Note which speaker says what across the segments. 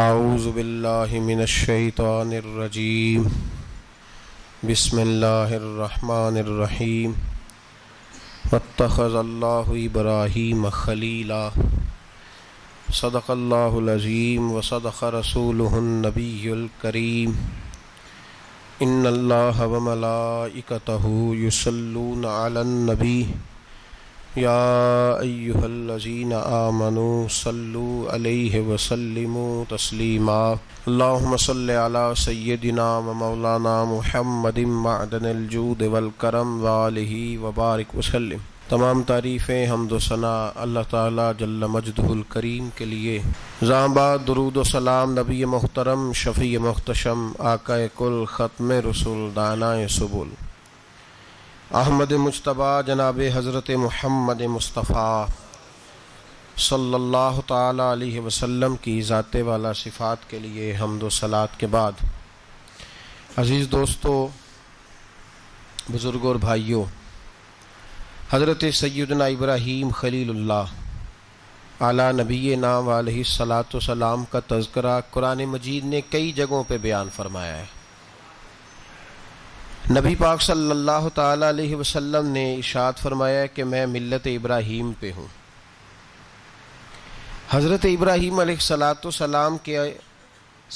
Speaker 1: اعوذ باللہ من الشیطان الرجیم بسم اللہ الرحمن الرحیم واتخذ اللہ ابراہیم خلیلا صدق اللہ العظیم وصدق رسولہ النبی الکریم ان اللہ وملائکتہ یصلون علی النبی یا ایہا الذین آمنوا صلوا علیہ وسلموا تسلیما اللہم صل علی سیدنا و مولانا محمد معدن الجود والکرم وآلہ وبارک وسلم۔ تمام تعریفیں حمد و ثنا اللہ تعالی جل مجدہ الکریم کے لیے۔ زاں بعد درود و سلام نبی محترم شفیع محتشم آقا کل ختم رسول دانائے سبل احمد مجتبیٰ جناب حضرت محمد مصطفیٰ صلی اللہ تعالی علیہ وسلم کی ذات والا صفات کے لیے حمد و صلات کے بعد، عزیز دوستو، بزرگوں اور بھائیوں، حضرت سیدنا ابراہیم خلیل اللہ علی نبینا علیہ الصلاۃ والسلام کا تذکرہ قرآن مجید نے کئی جگہوں پہ بیان فرمایا ہے۔ نبی پاک صلی اللہ تعالی علیہ وسلم نے ارشاد فرمایا ہے کہ میں ملت ابراہیم پہ ہوں۔ حضرت ابراہیم علیہ الصلاۃ والسلام کے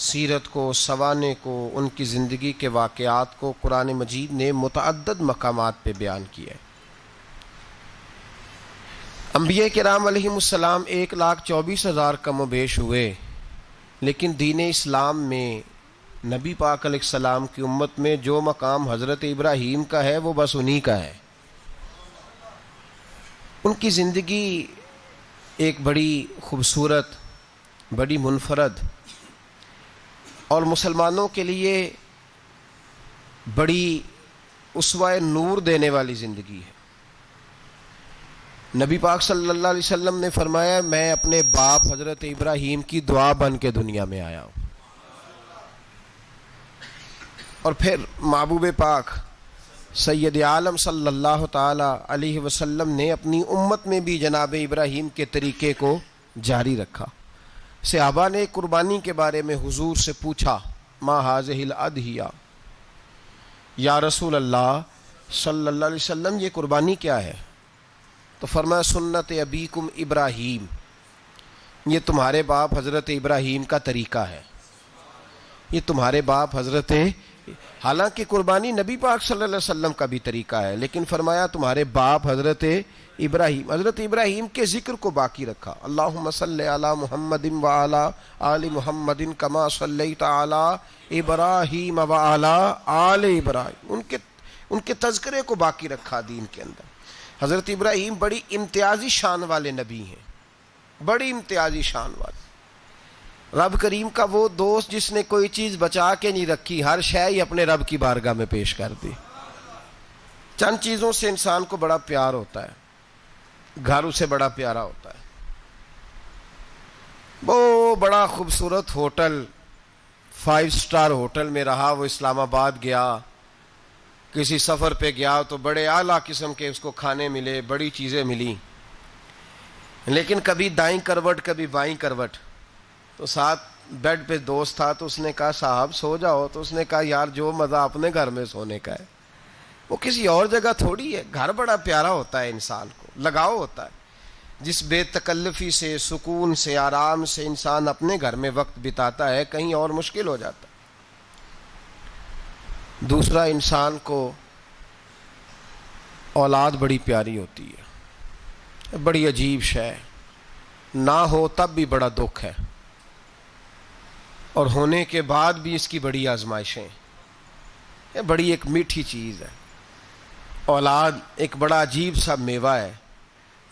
Speaker 1: سیرت کو، سوانح کو، ان کی زندگی کے واقعات کو قرآن مجید نے متعدد مقامات پہ بیان کیا ہے۔ انبیاء کرام علیہم السلام 1,24,000 کم و بیش ہوئے، لیکن دین اسلام میں نبی پاک علیہ السلام کی امت میں جو مقام حضرت ابراہیم کا ہے وہ بس انہی کا ہے۔ ان کی زندگی ایک بڑی خوبصورت، بڑی منفرد اور مسلمانوں کے لیے بڑی اسوہ نور دینے والی زندگی ہے۔ نبی پاک صلی اللہ علیہ وسلم نے فرمایا میں اپنے باپ حضرت ابراہیم کی دعا بن کے دنیا میں آیا ہوں۔ اور پھر محبوب پاک سید عالم صلی اللہ تعالی علیہ وسلم نے اپنی امت میں بھی جناب ابراہیم کے طریقے کو جاری رکھا۔ صحابہ نے قربانی کے بارے میں حضور سے پوچھا ما ہذہ الاضحیہ، یا رسول اللہ صلی اللہ علیہ وسلم یہ قربانی کیا ہے؟ تو فرمایا سنت ابیکم ابراہیم، یہ تمہارے باپ حضرت ابراہیم کا طریقہ ہے، یہ تمہارے باپ حضرت، حالانکہ قربانی نبی پاک صلی اللہ علیہ وسلم کا بھی طریقہ ہے، لیکن فرمایا تمہارے باپ حضرت ابراہیم، حضرت ابراہیم کے ذکر کو باقی رکھا۔ اللہم صلی علی محمد وعلی آل محمد کما صلیت علی ابراہیم وعلی آل ابراہیم، ان کے تذکرے کو باقی رکھا دین کے اندر۔ حضرت ابراہیم بڑی امتیازی شان والے نبی ہیں، بڑی امتیازی شان والے۔ رب کریم کا وہ دوست جس نے کوئی چیز بچا کے نہیں رکھی، ہر شے ہی اپنے رب کی بارگاہ میں پیش کر دی۔ چند چیزوں سے انسان کو بڑا پیار ہوتا ہے، گھر اسے بڑا پیارا ہوتا ہے۔ وہ بڑا خوبصورت ہوٹل، 5 سٹار ہوٹل میں رہا، وہ اسلام آباد گیا، کسی سفر پہ گیا تو بڑے اعلیٰ قسم کے اس کو کھانے ملے، بڑی چیزیں ملی، لیکن کبھی دائیں کروٹ کبھی بائیں کروٹ۔ تو ساتھ بیڈ پہ دوست تھا تو اس نے کہا صاحب سو جاؤ، تو اس نے کہا یار جو مزہ اپنے گھر میں سونے کا ہے وہ کسی اور جگہ تھوڑی ہے۔ گھر بڑا پیارا ہوتا ہے، انسان کو لگاؤ ہوتا ہے، جس بے تکلفی سے، سکون سے، آرام سے انسان اپنے گھر میں وقت بتاتا ہے، کہیں اور مشکل ہو جاتا ہے۔ دوسرا، انسان کو اولاد بڑی پیاری ہوتی ہے، بڑی عجیب شے، نہ ہو تب بھی بڑا دکھ ہے، اور ہونے کے بعد بھی اس کی بڑی آزمائشیں، یہ بڑی ایک میٹھی چیز ہے۔ اولاد ایک بڑا عجیب سا میوہ ہے،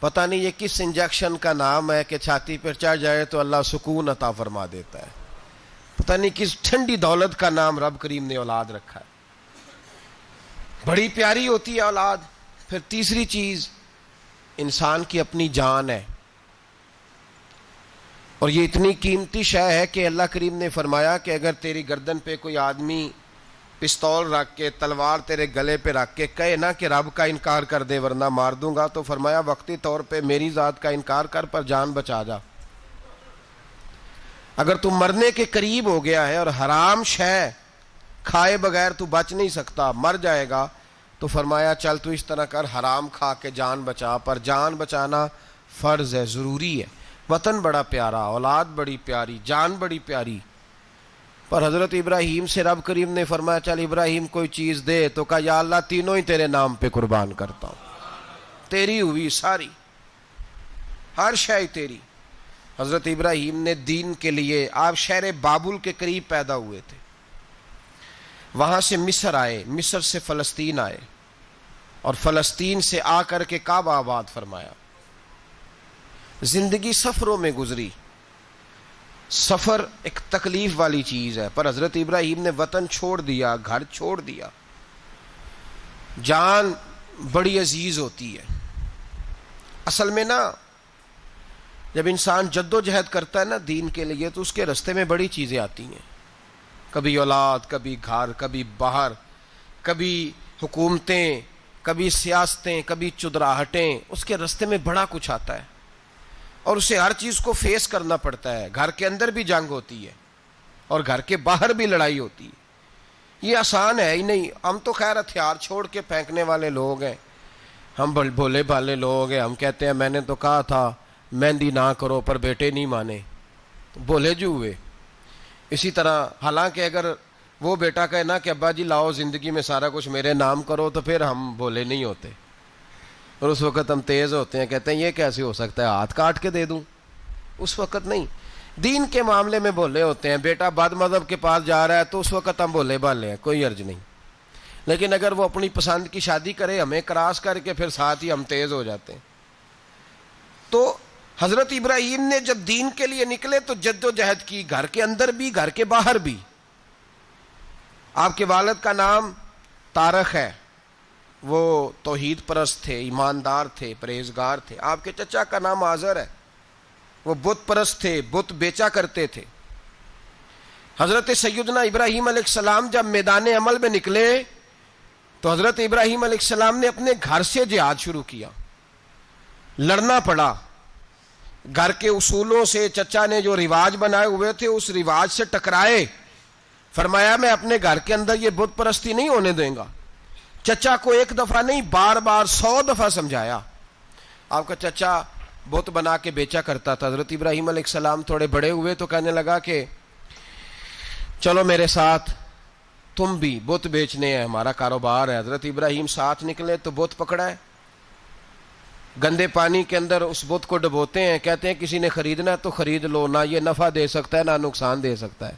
Speaker 1: پتہ نہیں یہ کس انجیکشن کا نام ہے کہ چھاتی پر چڑھ جائے تو اللہ سکون عطا فرما دیتا ہے، پتہ نہیں کس ٹھنڈی دولت کا نام رب کریم نے اولاد رکھا ہے، بڑی پیاری ہوتی ہے اولاد۔ پھر تیسری چیز انسان کی اپنی جان ہے، اور یہ اتنی قیمتی شے ہے کہ اللہ کریم نے فرمایا کہ اگر تیری گردن پہ کوئی آدمی پستول رکھ کے، تلوار تیرے گلے پہ رکھ کے کہے نا کہ رب کا انکار کر دے ورنہ مار دوں گا، تو فرمایا وقتی طور پہ میری ذات کا انکار کر پر جان بچا جا۔ اگر تو مرنے کے قریب ہو گیا ہے اور حرام شے کھائے بغیر تو بچ نہیں سکتا، مر جائے گا، تو فرمایا چل تو اس طرح کر، حرام کھا کے جان بچا. پر جان بچانا فرض ہے، ضروری ہے. وطن بڑا پیارا، اولاد بڑی پیاری، جان بڑی پیاری. پر حضرت ابراہیم سے رب کریم نے فرمایا چل ابراہیم کوئی چیز دے، تو کہا یا اللہ تینوں ہی تیرے نام پہ قربان کرتا ہوں، تیری ہوئی ساری، ہر شے تیری. حضرت ابراہیم نے دین کے لیے، آپ شہر بابل کے قریب پیدا ہوئے تھے، وہاں سے مصر آئے، مصر سے فلسطین آئے، اور فلسطین سے آ کر کے کعبہ آباد فرمایا. زندگی سفروں میں گزری. سفر ایک تکلیف والی چیز ہے، پر حضرت ابراہیم نے وطن چھوڑ دیا، گھر چھوڑ دیا. جان بڑی عزیز ہوتی ہے. اصل میں نا جب انسان جد و جہد کرتا ہے نا دین کے لیے، تو اس کے راستے میں بڑی چیزیں آتی ہیں، کبھی اولاد، کبھی گھر، کبھی باہر، کبھی حکومتیں، کبھی سیاستیں، کبھی چدراہٹیں. اس کے راستے میں بڑا کچھ آتا ہے اور اسے ہر چیز کو فیس کرنا پڑتا ہے. گھر کے اندر بھی جنگ ہوتی ہے اور گھر کے باہر بھی لڑائی ہوتی ہے. یہ آسان ہے ہی نہیں. ہم تو خیر ہتھیار چھوڑ کے پھینکنے والے لوگ ہیں، ہم بھولے بھالے لوگ ہیں. ہم کہتے ہیں میں نے تو کہا تھا مہندی نہ کرو، پر بیٹے نہیں مانے، بولے جو ہوئے. اسی طرح حالانکہ اگر وہ بیٹا کہے نا کہ ابا جی لاؤ زندگی میں سارا کچھ میرے نام کرو، تو پھر ہم بولے نہیں ہوتے، اور اس وقت ہم تیز ہوتے ہیں، کہتے ہیں یہ کیسے ہو سکتا ہے، ہاتھ کاٹ کے دے دوں. اس وقت نہیں. دین کے معاملے میں بولے ہوتے ہیں. بیٹا بد مذہب کے پاس جا رہا ہے تو اس وقت ہم بولے بھالے ہیں، کوئی عرض نہیں. لیکن اگر وہ اپنی پسند کی شادی کرے ہمیں کراس کر کے، پھر ساتھ ہی ہم تیز ہو جاتے ہیں. تو حضرت ابراہیم نے جب دین کے لیے نکلے تو جد و جہد کی، گھر کے اندر بھی گھر کے باہر بھی. آپ کے والد کا نام طارق ہے، وہ توحید پرست تھے، ایماندار تھے، پرہیزگار تھے. آپ کے چچا کا نام آزر ہے، وہ بت پرست تھے، بت بیچا کرتے تھے. حضرت سیدنا ابراہیم علیہ السلام جب میدان عمل میں نکلے تو حضرت ابراہیم علیہ السلام نے اپنے گھر سے جہاد شروع کیا. لڑنا پڑا. گھر کے اصولوں سے، چچا نے جو رواج بنائے ہوئے تھے اس رواج سے ٹکرائے. فرمایا میں اپنے گھر کے اندر یہ بت پرستی نہیں ہونے دیں گا. چچا کو ایک دفعہ نہیں، بار بار 100 دفعہ سمجھایا. آپ کا چچا بت بنا کے بیچا کرتا تھا. حضرت ابراہیم علیہ السلام تھوڑے بڑے ہوئے تو کہنے لگا کہ چلو میرے ساتھ، تم بھی بت بیچنے ہیں، ہمارا کاروبار ہے. حضرت ابراہیم ساتھ نکلے تو بت پکڑا ہے، گندے پانی کے اندر اس بت کو ڈبوتے ہیں. کہتے ہیں کسی نے خریدنا ہے تو خرید لو، نہ یہ نفع دے سکتا ہے نہ نقصان دے سکتا ہے.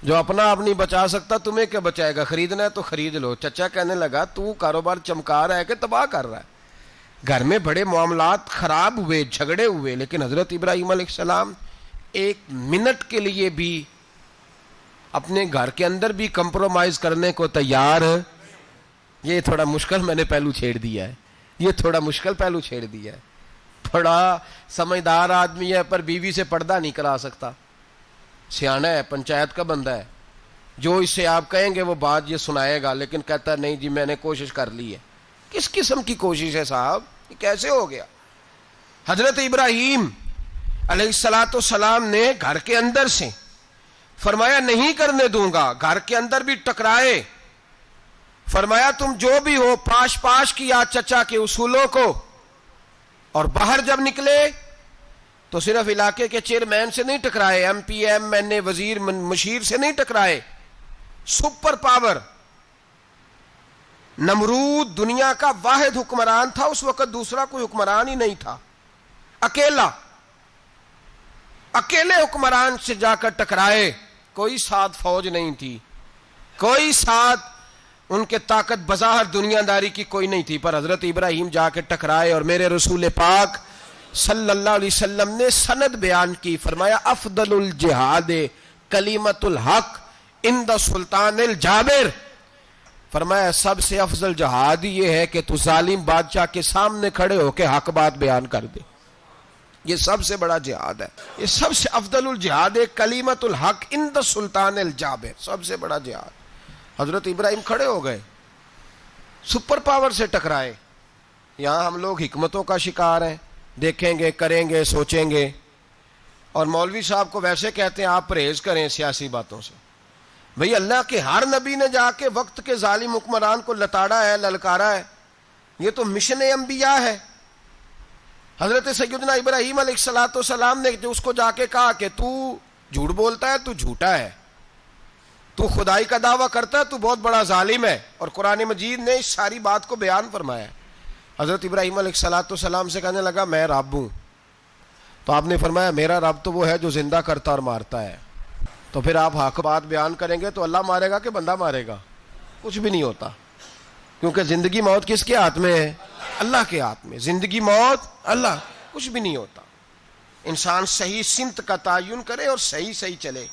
Speaker 1: جو اپنا آپ نہیں بچا سکتا تمہیں کیا بچائے گا، خریدنا ہے تو خرید لو. چچا کہنے لگا تو کاروبار چمکا رہا ہے کہ تباہ کر رہا ہے. گھر میں بڑے معاملات خراب ہوئے، جھگڑے ہوئے، لیکن حضرت ابراہیم علیہ السلام ایک منٹ کے لیے بھی اپنے گھر کے اندر بھی کمپرومائز کرنے کو تیار. یہ تھوڑا مشکل میں نے پہلو چھیڑ دیا ہے، یہ تھوڑا مشکل پہلو چھیڑ دیا ہے. بڑا سمجھدار آدمی ہے پر بیوی سے پردہ نہیں کرا سکتا. سیانا ہے، پنچایت کا بندہ ہے، جو اس سے آپ کہیں گے وہ بات یہ سنائے گا، لیکن کہتا ہے نہیں جی میں نے کوشش کر لی ہے. کس قسم کی کوشش ہے صاحب، یہ کیسے ہو گیا؟ حضرت ابراہیم علیہ السلام نے گھر کے اندر سے فرمایا نہیں کرنے دوں گا. گھر کے اندر بھی ٹکرائے. فرمایا تم جو بھی ہو، پاش پاش کیا چچا کے اصولوں کو. اور باہر جب نکلے تو صرف علاقے کے چیئرمین سے نہیں ٹکرائے، ایم پی ایم این اے وزیر مشیر سے نہیں ٹکرائے. سپر پاور نمرود دنیا کا واحد حکمران تھا اس وقت، دوسرا کوئی حکمران ہی نہیں تھا. اکیلے حکمران سے جا کر ٹکرائے. کوئی ساتھ فوج نہیں تھی، کوئی ساتھ ان کے طاقت بظاہر دنیا داری کی کوئی نہیں تھی. پر حضرت ابراہیم جا کے ٹکرائے اور میرے رسول پاک صلی اللہ علیہ وسلم نے سند بیان کی. فرمایا افضل الجہاد کلمۃ الحق عند سلطان الجابر. فرمایا سب سے افضل جہاد یہ ہے کہ تو ظالم بادشاہ کے سامنے کھڑے ہو کے حق بات بیان کر دے. یہ سب سے بڑا جہاد ہے. یہ سب سے افضل الجہاد کلمۃ الحق عند سلطان الجابر، سب سے بڑا جہاد. حضرت ابراہیم کھڑے ہو گئے، سپر پاور سے ٹکرائے. یہاں ہم لوگ حکمتوں کا شکار ہیں، دیکھیں گے، کریں گے، سوچیں گے، اور مولوی صاحب کو ویسے کہتے ہیں آپ پرہیز کریں سیاسی باتوں سے. بھئی اللہ کے ہر نبی نے جا کے وقت کے ظالم حکمران کو لتاڑا ہے, للکارا ہے. یہ تو مشن انبیاء ہے. حضرت سیدنا ابراہیم علیہ الصلوۃ والسلام نے جو اس کو جا کے کہا کہ تو جھوٹ بولتا ہے, تو جھوٹا ہے, تو خدائی کا دعویٰ کرتا ہے, تو بہت بڑا ظالم ہے. اور قرآن مجید نے اس ساری بات کو بیان فرمایا ہے. حضرت ابراہیم علیہ الصلوۃ والسلام سے کہنے لگا میں رب ہوں. تو آپ نے فرمایا میرا رب تو وہ ہے جو زندہ کرتا اور مارتا ہے. تو پھر آپ حق بات بیان کریں گے تو اللہ مارے گا کہ بندہ مارے گا؟ کچھ بھی نہیں ہوتا, کیونکہ زندگی موت کس کے ہاتھ میں ہے؟ اللہ کے ہاتھ میں. زندگی موت اللہ, کچھ بھی نہیں ہوتا. انسان صحیح سمت کا تعین کرے اور صحیح چلے.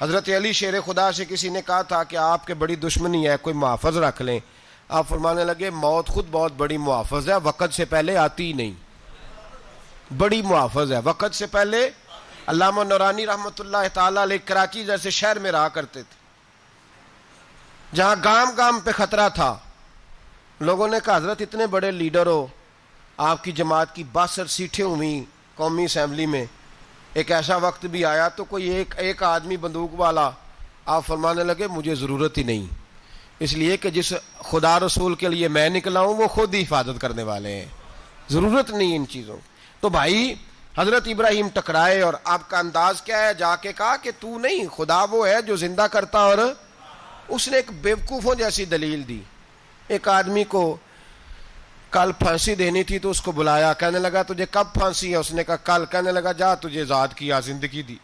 Speaker 1: حضرت علی شیر خدا سے کسی نے کہا تھا کہ آپ کے بڑی دشمنی ہے, کوئی محافظ رکھ لیں. آپ فرمانے لگے موت خود بہت بڑی محافظ ہے, وقت سے پہلے آتی ہی نہیں. بڑی محافظ ہے, وقت سے پہلے. علامہ نورانی رحمۃ اللہ تعالی علیہ کراچی جیسے شہر میں رہا کرتے تھے, جہاں گام گام پہ خطرہ تھا. لوگوں نے کہا حضرت اتنے بڑے لیڈر ہو, آپ کی جماعت کی 62 سیٹیں ہوئیں قومی اسمبلی میں, ایک ایسا وقت بھی آیا تو کوئی ایک آدمی بندوق والا. آپ فرمانے لگے مجھے ضرورت ہی نہیں, اس لیے کہ جس خدا رسول کے لیے میں نکلا ہوں وہ خود ہی حفاظت کرنے والے ہیں, ضرورت نہیں ان چیزوں. تو بھائی حضرت ابراہیم ٹکرائے, اور آپ کا انداز کیا ہے؟ جا کے کہا کہ تو نہیں, خدا وہ ہے جو زندہ کرتا. اور اس نے ایک بیوقوفوں جیسی دلیل دی. ایک آدمی کو کل پھانسی دینی تھی تو اس کو بلایا, کہنے لگا تجھے کب پھانسی ہے؟ اس نے کہا کل. کہنے لگا جا تجھے آزاد کیا, زندگی دی,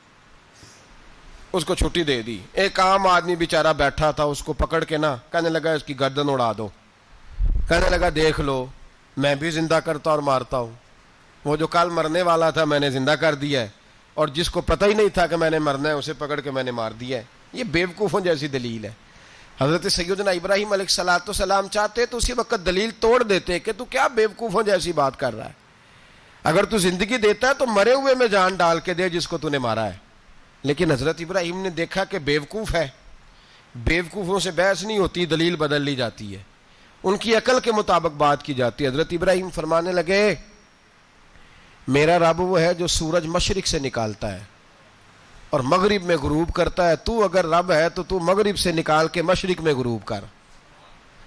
Speaker 1: اس کو چھٹی دے دی. ایک عام آدمی بیچارہ بیٹھا تھا, اس کو پکڑ کے نا کہنے لگا اس کی گردن اڑا دو. کہنے لگا دیکھ لو میں بھی زندہ کرتا اور مارتا ہوں, وہ جو کل مرنے والا تھا میں نے زندہ کر دیا ہے, اور جس کو پتہ ہی نہیں تھا کہ میں نے مرنا ہے اسے پکڑ کے میں نے مار دیا ہے. یہ بیوقوفوں جیسی دلیل ہے. حضرت سیدنا ابراہیم علیہ الصلوۃ والسلام چاہتے تو اسی وقت دلیل توڑ دیتے کہ تو کیا بیوقوفوں جیسی بات کر رہا ہے, اگر تو زندگی دیتا ہے تو مرے ہوئے میں جان ڈال کے دے جس کو تو نے مارا ہے. لیکن حضرت ابراہیم نے دیکھا کہ بیوقوف ہے, بیوقوفوں سے بحث نہیں ہوتی, دلیل بدل لی جاتی ہے, ان کی عقل کے مطابق بات کی جاتی ہے. حضرت ابراہیم فرمانے لگے میرا رب وہ ہے جو سورج مشرق سے نکالتا ہے اور مغرب میں غروب کرتا ہے. تو اگر رب ہے تو مغرب سے نکال کے مشرق میں غروب کر.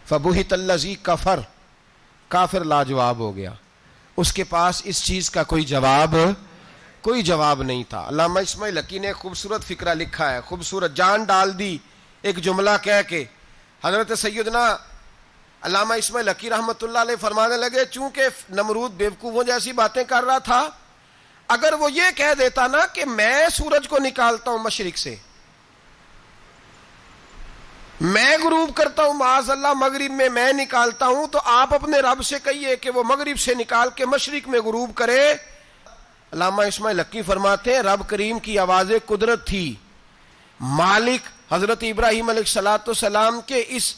Speaker 1: فبہت الذی کفر, کافر لاجواب ہو گیا, اس کے پاس اس چیز کا کوئی جواب نہیں تھا. علامہ اسماعیل حقی نے خوبصورت فقرہ لکھا ہے, خوبصورت جان ڈال دی ایک جملہ کہہ کے. حضرت سیدنا علامہ اسماعیل حقی رحمۃ اللہ علیہ فرمانے لگے چونکہ نمرود بیوقوفوں جیسی باتیں کر رہا تھا, اگر وہ یہ کہہ دیتا نا کہ میں سورج کو نکالتا ہوں مشرق سے, میں غروب کرتا ہوں معاذ اللہ مغرب میں نکالتا ہوں, تو آپ اپنے رب سے کہیے کہ وہ مغرب سے نکال کے مشرق میں غروب کرے. علامہ اسماعیل حقی فرماتے ہیں رب کریم کی آواز قدرت تھی, مالک حضرت ابراہیم علیہ الصلوۃ والسلام کے اس,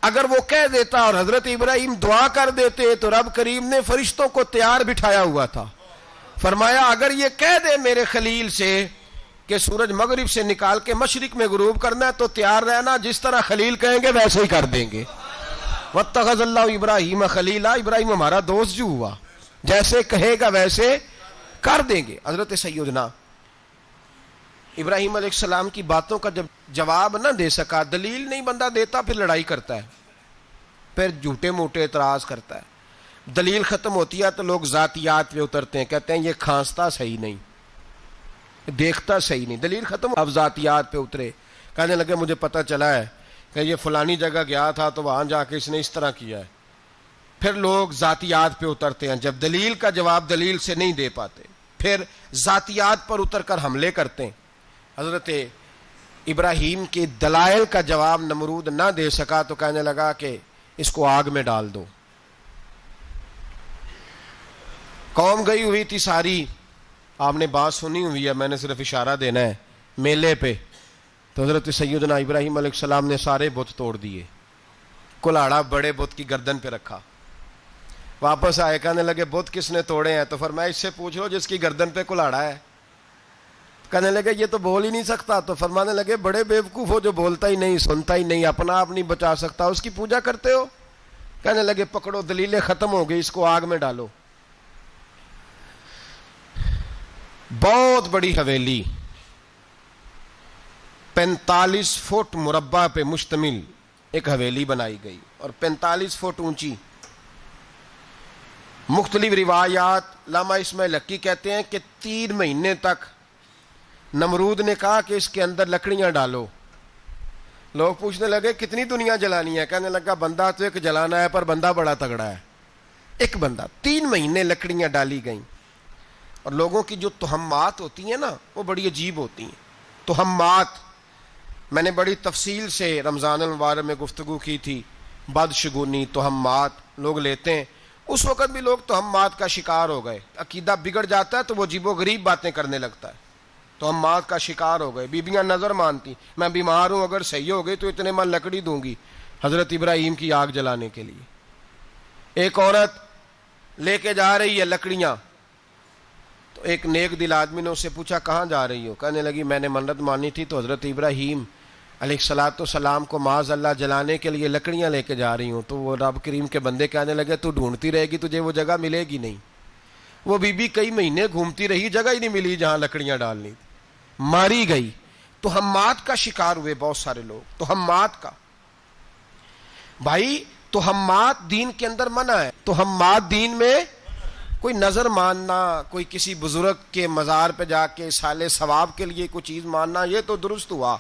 Speaker 1: اگر وہ کہہ دیتا اور حضرت ابراہیم دعا کر دیتے تو رب کریم نے فرشتوں کو تیار بٹھایا ہوا تھا. فرمایا اگر یہ کہہ دے میرے خلیل سے کہ سورج مغرب سے نکال کے مشرق میں غروب کرنا ہے تو تیار رہنا, جس طرح خلیل کہیں گے ویسے ہی کر دیں گے. واتخذ اللہ ابراہیم خلیلا, ابراہیم ہمارا دوست جو ہوا, جیسے کہے گا ویسے کر دیں گے. حضرت سیدنا ابراہیم علیہ السلام کی باتوں کا جب جواب نہ دے سکا, دلیل نہیں بندہ دیتا, پھر لڑائی کرتا ہے, پھر جھوٹے موٹے اعتراض کرتا ہے. دلیل ختم ہوتی ہے تو لوگ ذاتیات پہ اترتے ہیں, کہتے ہیں یہ کھانستا صحیح نہیں, دیکھتا صحیح نہیں. دلیل ختم, اب ذاتیات پہ اترے, کہنے لگے مجھے پتہ چلا ہے کہ یہ فلانی جگہ گیا تھا تو وہاں جا کے اس نے اس طرح کیا ہے. پھر لوگ ذاتیات پہ اترتے ہیں, جب دلیل کا جواب دلیل سے نہیں دے پاتے پھر ذاتیات پر اتر کر حملے کرتے ہیں. حضرت ابراہیم کے دلائل کا جواب نمرود نہ دے سکا تو کہنے لگا کہ اس کو آگ میں ڈال دو. قوم گئی ہوئی تھی ساری, آپ نے بات سنی ہوئی ہے, میں نے صرف اشارہ دینا ہے, میلے پہ. تو حضرت سیدنا ابراہیم علیہ السلام نے سارے بت توڑ دیے, کلاڑا بڑے بت کی گردن پہ رکھا. واپس آئے, کہنے لگے بت کس نے توڑے ہیں؟ تو فرمایا اس سے پوچھ لو جس کی گردن پہ کلاڑا ہے. کہنے لگے یہ تو بول ہی نہیں سکتا. تو فرمانے لگے بڑے بیوقوف ہو, جو بولتا ہی نہیں, سنتا ہی نہیں, اپنا آپ نہیں بچا سکتا, اس کی پوجا کرتے ہو. کہنے لگے پکڑو, دلیلیں ختم ہو گئی, اس کو آگ میں ڈالو. بہت بڑی حویلی 45 فٹ مربع پہ مشتمل ایک حویلی بنائی گئی اور 45 فٹ اونچی. مختلف روایات، علامہ اسماعیل حقی کہتے ہیں کہ 3 مہینے تک نمرود نے کہا کہ اس کے اندر لکڑیاں ڈالو. لوگ پوچھنے لگے کتنی دنیا جلانی ہے؟ کہنے لگا بندہ تو ایک جلانا ہے، پر بندہ بڑا تگڑا ہے، ایک بندہ. 3 مہینے لکڑیاں ڈالی گئیں. اور لوگوں کی جو تہمات ہوتی ہیں نا وہ بڑی عجیب ہوتی ہیں. تہمات میں نے بڑی تفصیل سے رمضان المبارک میں گفتگو کی تھی. بدشگونی، تہمات لوگ لیتے ہیں. اس وقت بھی لوگ تہمات کا شکار ہو گئے. عقیدہ بگڑ جاتا ہے تو وہ عجیب و غریب باتیں کرنے لگتا ہے. تہمات کا شکار ہو گئے. بیبیاں نظر مانتی، میں بیمار ہوں، اگر صحیح ہو گئی تو اتنے من لکڑی دوں گی حضرت ابراہیم کی آگ جلانے کے لیے. ایک عورت لے کے جا رہی ہے لکڑیاں، تو ایک نیک دل آدمی نے اس سے پوچھا کہاں جا رہی ہو؟ کہنے لگی میں نے منت مانی تھی تو حضرت ابراہیم علیہ الصلوۃ والسلام کو معاذ اللہ جلانے کے لیے لکڑیاں لے کے جا رہی ہوں. تو وہ رب کریم کے بندے کہنے لگے تو ڈھونڈتی رہے گی، تجھے وہ جگہ ملے گی نہیں. وہ بی بی کئی مہینے گھومتی رہی، جگہ ہی نہیں ملی جہاں لکڑیاں ڈالنی، ماری گئی. تہمات کا شکار ہوئے بہت سارے لوگ. تہمات کا بھائی، تہمات دین کے اندر منع ہے. تہمات دین میں کوئی نظر ماننا، کوئی کسی بزرگ کے مزار پہ جا کے سالے ثواب کے لیے کوئی چیز ماننا، یہ تو درست ہوا.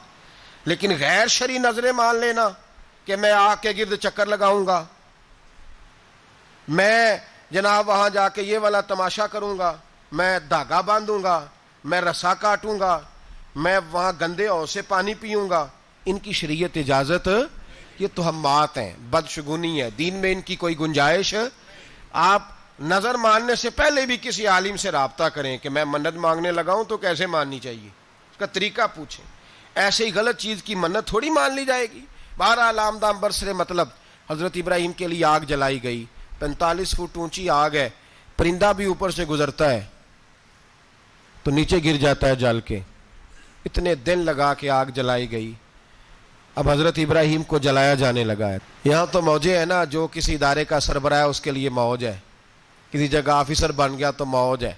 Speaker 1: لیکن غیر شرعی نظریں مان لینا کہ میں آگ کے گرد چکر لگاؤں گا، میں جناب وہاں جا کے یہ والا تماشا کروں گا، میں دھاگا باندھوں گا، میں رسا کاٹوں گا، میں وہاں گندے اور سے پانی پیوں گا، ان کی شریعت اجازت. یہ تہمات ہیں، بدشگونی ہے. دین میں ان کی کوئی گنجائش. آپ نظر ماننے سے پہلے بھی کسی عالم سے رابطہ کریں کہ میں منت مانگنے لگاؤں تو کیسے ماننی چاہیے، اس کا طریقہ پوچھیں. ایسے ہی غلط چیز کی منت تھوڑی مان لی جائے گی. بہرحال آمدام برسر مطلب حضرت ابراہیم کے لیے آگ جلائی گئی. 45 فٹ اونچی آگ ہے. پرندہ بھی اوپر سے گزرتا ہے تو نیچے گر جاتا ہے جل کے. اتنے دن لگا کے آگ جلائی گئی. اب حضرت ابراہیم کو جلایا جانے لگا ہے. یہاں تو موجیں ہے نا، جو کسی ادارے کا سربراہ ہے اس کے لیے موج ہے، کسی جگہ آفیسر بن گیا تو موج ہے،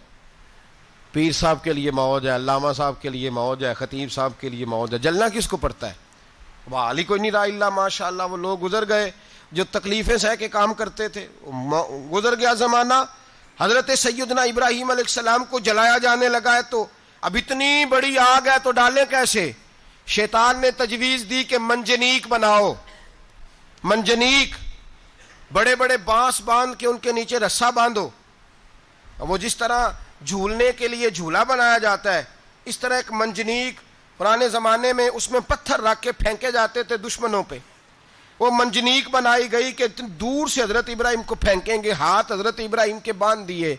Speaker 1: پیر صاحب کے لیے موج ہے، علامہ صاحب کے لیے موج ہے، خطیب صاحب کے لیے موج ہے. جلنا کس کو پڑتا ہے؟ وہ علی کوئی نہیں رہا اللہ ماشاء اللہ. وہ لوگ گزر گئے جو تکلیفیں سہ کے کام کرتے تھے، گزر گیا زمانہ. حضرت سیدنا ابراہیم علیہ السلام کو جلایا جانے لگا ہے تو اب اتنی بڑی آگ ہے تو ڈالیں کیسے؟ شیطان نے تجویز دی کہ منجنیق بناؤ. منجنیق، بڑے بڑے بانس باندھ کے ان کے نیچے رسا باندھو. وہ جس طرح جھولنے کے لیے جھولا بنایا جاتا ہے، اس طرح ایک منجنیق پرانے زمانے میں اس میں پتھر رکھ کے پھینکے جاتے تھے دشمنوں پہ. وہ منجنیق بنائی گئی کہ دور سے حضرت ابراہیم کو پھینکیں گے. ہاتھ حضرت ابراہیم کے باندھ دیے،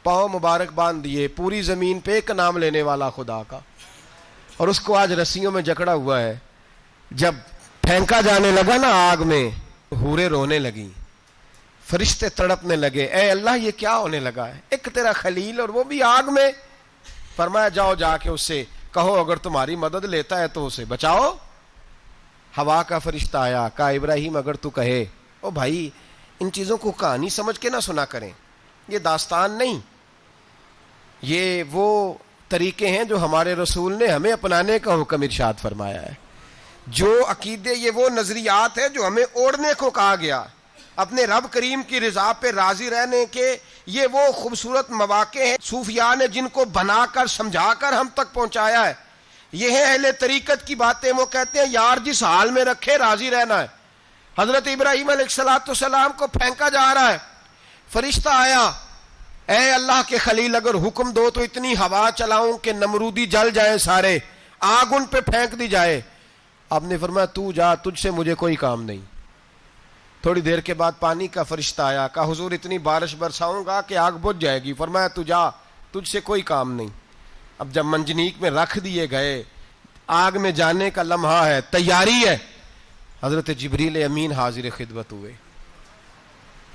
Speaker 1: پاؤں مبارک باندھ دیے. پوری زمین پہ ایک نام لینے والا خدا کا. اور اس کو آج رسیوں میں جکڑا ہوا ہے. جب پھینکا جانے لگا نا آگ میں، حوریں رونے لگیں، فرشتے تڑپنے لگے، اے اللہ یہ کیا ہونے لگا ہے؟ ایک تیرا خلیل اور وہ بھی آگ میں. فرمایا جاؤ جا کے اس سے کہو اگر تمہاری مدد لیتا ہے تو اسے بچاؤ. ہوا کا فرشتہ آیا، کہا ابراہیم اگر تو کہے. او بھائی، ان چیزوں کو کہانی سمجھ کے نہ سنا کریں، یہ داستان نہیں. یہ وہ طریقے ہیں جو ہمارے رسول نے ہمیں اپنانے کا حکم ارشاد فرمایا ہے. جو عقیدے، یہ وہ نظریات ہیں جو ہمیں اوڑھنے کو کہا گیا. اپنے رب کریم کی رضا پہ راضی رہنے کے یہ وہ خوبصورت مواقع ہیں صوفیاء نے جن کو بنا کر سمجھا کر ہم تک پہنچایا ہے. یہ ہے اہل طریقت کی باتیں. وہ کہتے ہیں یار جس حال میں رکھے راضی رہنا ہے. حضرت ابراہیم علیہ الصلوۃ والسلام کو پھینکا جا رہا ہے، فرشتہ آیا، اے اللہ کے خلیل اگر حکم دو تو اتنی ہوا چلاؤں کہ نمرودی جل جائیں سارے، آگ ان پہ پھینک دی جائے. آپ نے فرمایا تو جا، تجھ سے مجھے کوئی کام نہیں. تھوڑی دیر کے بعد پانی کا فرشتہ آیا، کہا حضور اتنی بارش برساؤں گا کہ آگ بجھ جائے گی. فرمایا تو جا، تجھ سے کوئی کام نہیں. اب جب منجنیق میں رکھ دیے گئے، آگ میں جانے کا لمحہ ہے، تیاری ہے، حضرت جبریل امین حاضر خدمت ہوئے.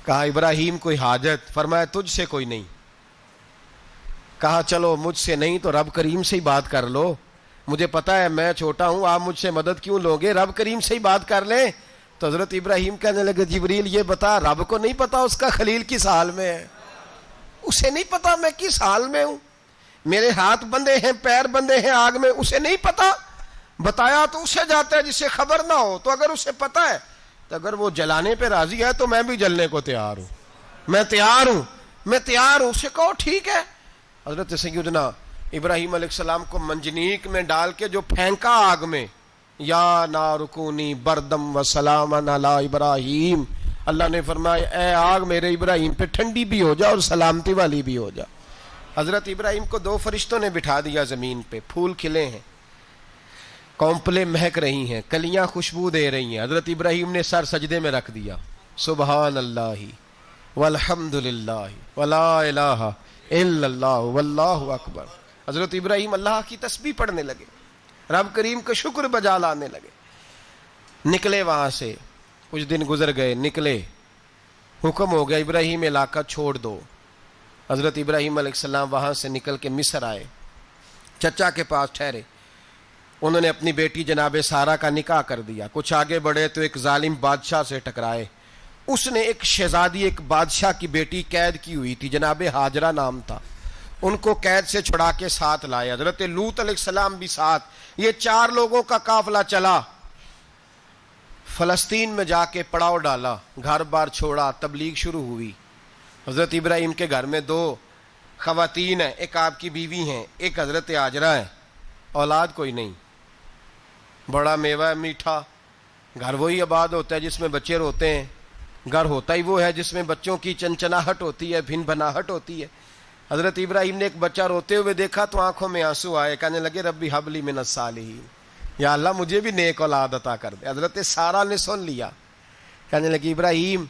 Speaker 1: کہا ابراہیم کوئی حاجت؟ فرمایا تجھ سے کوئی نہیں. کہا چلو مجھ سے نہیں تو رب کریم سے ہی بات کر لو، مجھے پتا ہے میں چھوٹا ہوں، آپ مجھ سے مدد کیوں لوگے، رب کریم سے ہی بات کر لیں. تو حضرت ابراہیم کہنے لگے جبریل یہ بتا، رب کو نہیں پتا اس کا خلیل کس حال میں ہے؟ اسے نہیں پتا میں کس حال میں ہوں؟ میرے ہاتھ بندے ہیں، پیر بندے ہیں آگ میں، اسے نہیں پتا؟ بتایا تو اسے جاتا ہے جسے خبر نہ ہو. تو اگر اسے پتا ہے تو اگر وہ جلانے پہ راضی ہے تو میں بھی جلنے کو تیار ہوں، میں تیار ہوں. اسے کہو ٹھیک ہے. حضرت سیدنا ابراہیم علیہ السلام کو منجنیق میں ڈال کے جو پھینکا آگ میں، یا نار کونی بردم و سلام علی ابراہیم، اللہ نے فرمایا اے آگ میرے ابراہیم پہ ٹھنڈی بھی ہو جا اور سلامتی والی بھی ہو جا. حضرت ابراہیم کو 2 فرشتوں نے بٹھا دیا زمین پہ. پھول کھلے ہیں، کونپلیں مہک رہی ہیں، کلیاں خوشبو دے رہی ہیں. حضرت ابراہیم نے سر سجدے میں رکھ دیا. سبحان اللہ والحمد للہ ولا الہ الا اللہ واللہ اکبر. حضرت ابراہیم اللہ کی تسبیح پڑھنے لگے، رب کریم کا شکر بجا لانے لگے. نکلے وہاں سے، کچھ دن گزر گئے، نکلے، حکم ہو گیا ابراہیم علاقہ چھوڑ دو. حضرت ابراہیم علیہ السلام وہاں سے نکل کے مصر آئے، چچا کے پاس ٹھہرے. انہوں نے اپنی بیٹی جناب سارہ کا نکاح کر دیا. کچھ آگے بڑھے تو ایک ظالم بادشاہ سے ٹکرائے. اس نے ایک شہزادی، ایک بادشاہ کی بیٹی قید کی ہوئی تھی، جناب ہاجرہ نام تھا. ان کو قید سے چھڑا کے ساتھ لائے. حضرت لوط علیہ السلام بھی ساتھ. یہ 4 لوگوں کا قافلہ چلا، فلسطین میں جا کے پڑاؤ ڈالا، گھر بار چھوڑا، تبلیغ شروع ہوئی. حضرت ابراہیم کے گھر میں 2 خواتین ہیں، ایک آپ کی بیوی ہیں، ایک حضرت ہاجرہ ہے. اولاد کوئی نہیں. بڑا میوہ ہے میٹھا. گھر وہی آباد ہوتا ہے جس میں بچے روتے ہیں، گھر ہوتا ہی وہ ہے جس میں بچوں کی چنچناہٹ ہوتی ہے، بھن بھناہٹ ہوتی ہے. حضرت ابراہیم نے ایک بچہ روتے ہوئے دیکھا تو آنکھوں میں آنسو آئے، کہنے لگے ربی حب لی من الصالحین، یا اللہ مجھے بھی نیک اولاد عطا کر دے. حضرت سارہ نے سن لیا، کہنے لگی ابراہیم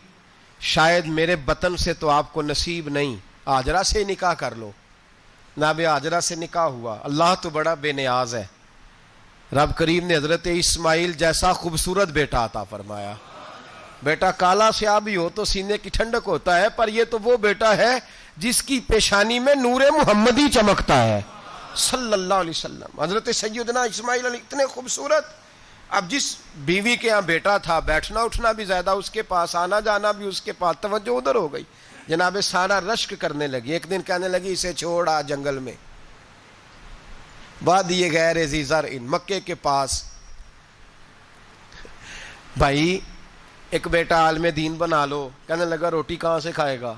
Speaker 1: شاید میرے بطن سے تو آپ کو نصیب نہیں، ہاجرہ سے نکاح کر لو. جناب ہاجرہ سے نکاح ہوا. اللہ تو بڑا بے نیاز ہے، رب کریم نے حضرت اسماعیل جیسا خوبصورت بیٹا عطا فرمایا. بیٹا کالا سیاہ بھی ہو تو سینے کی ٹھنڈک ہوتا ہے، پر یہ تو وہ بیٹا ہے جس کی پیشانی میں نور محمدی چمکتا ہے صلی اللہ علیہ وسلم. حضرت سیدنا اسماعیل علیہ اتنے خوبصورت. اب جس بیوی کے ہاں بیٹا تھا، بیٹھنا اٹھنا بھی زیادہ اس کے پاس، آنا جانا بھی اس کے پاس، توجہ ادھر ہو گئی. جناب سارہ رشک کرنے لگی. ایک دن کہنے لگی اسے چھوڑ آ جنگل میں، وادی غیر ذی زرع، مکے کے پاس. بھائی ایک بیٹا عالم دین بنا لو. کہنے لگا روٹی کہاں سے کھائے گا؟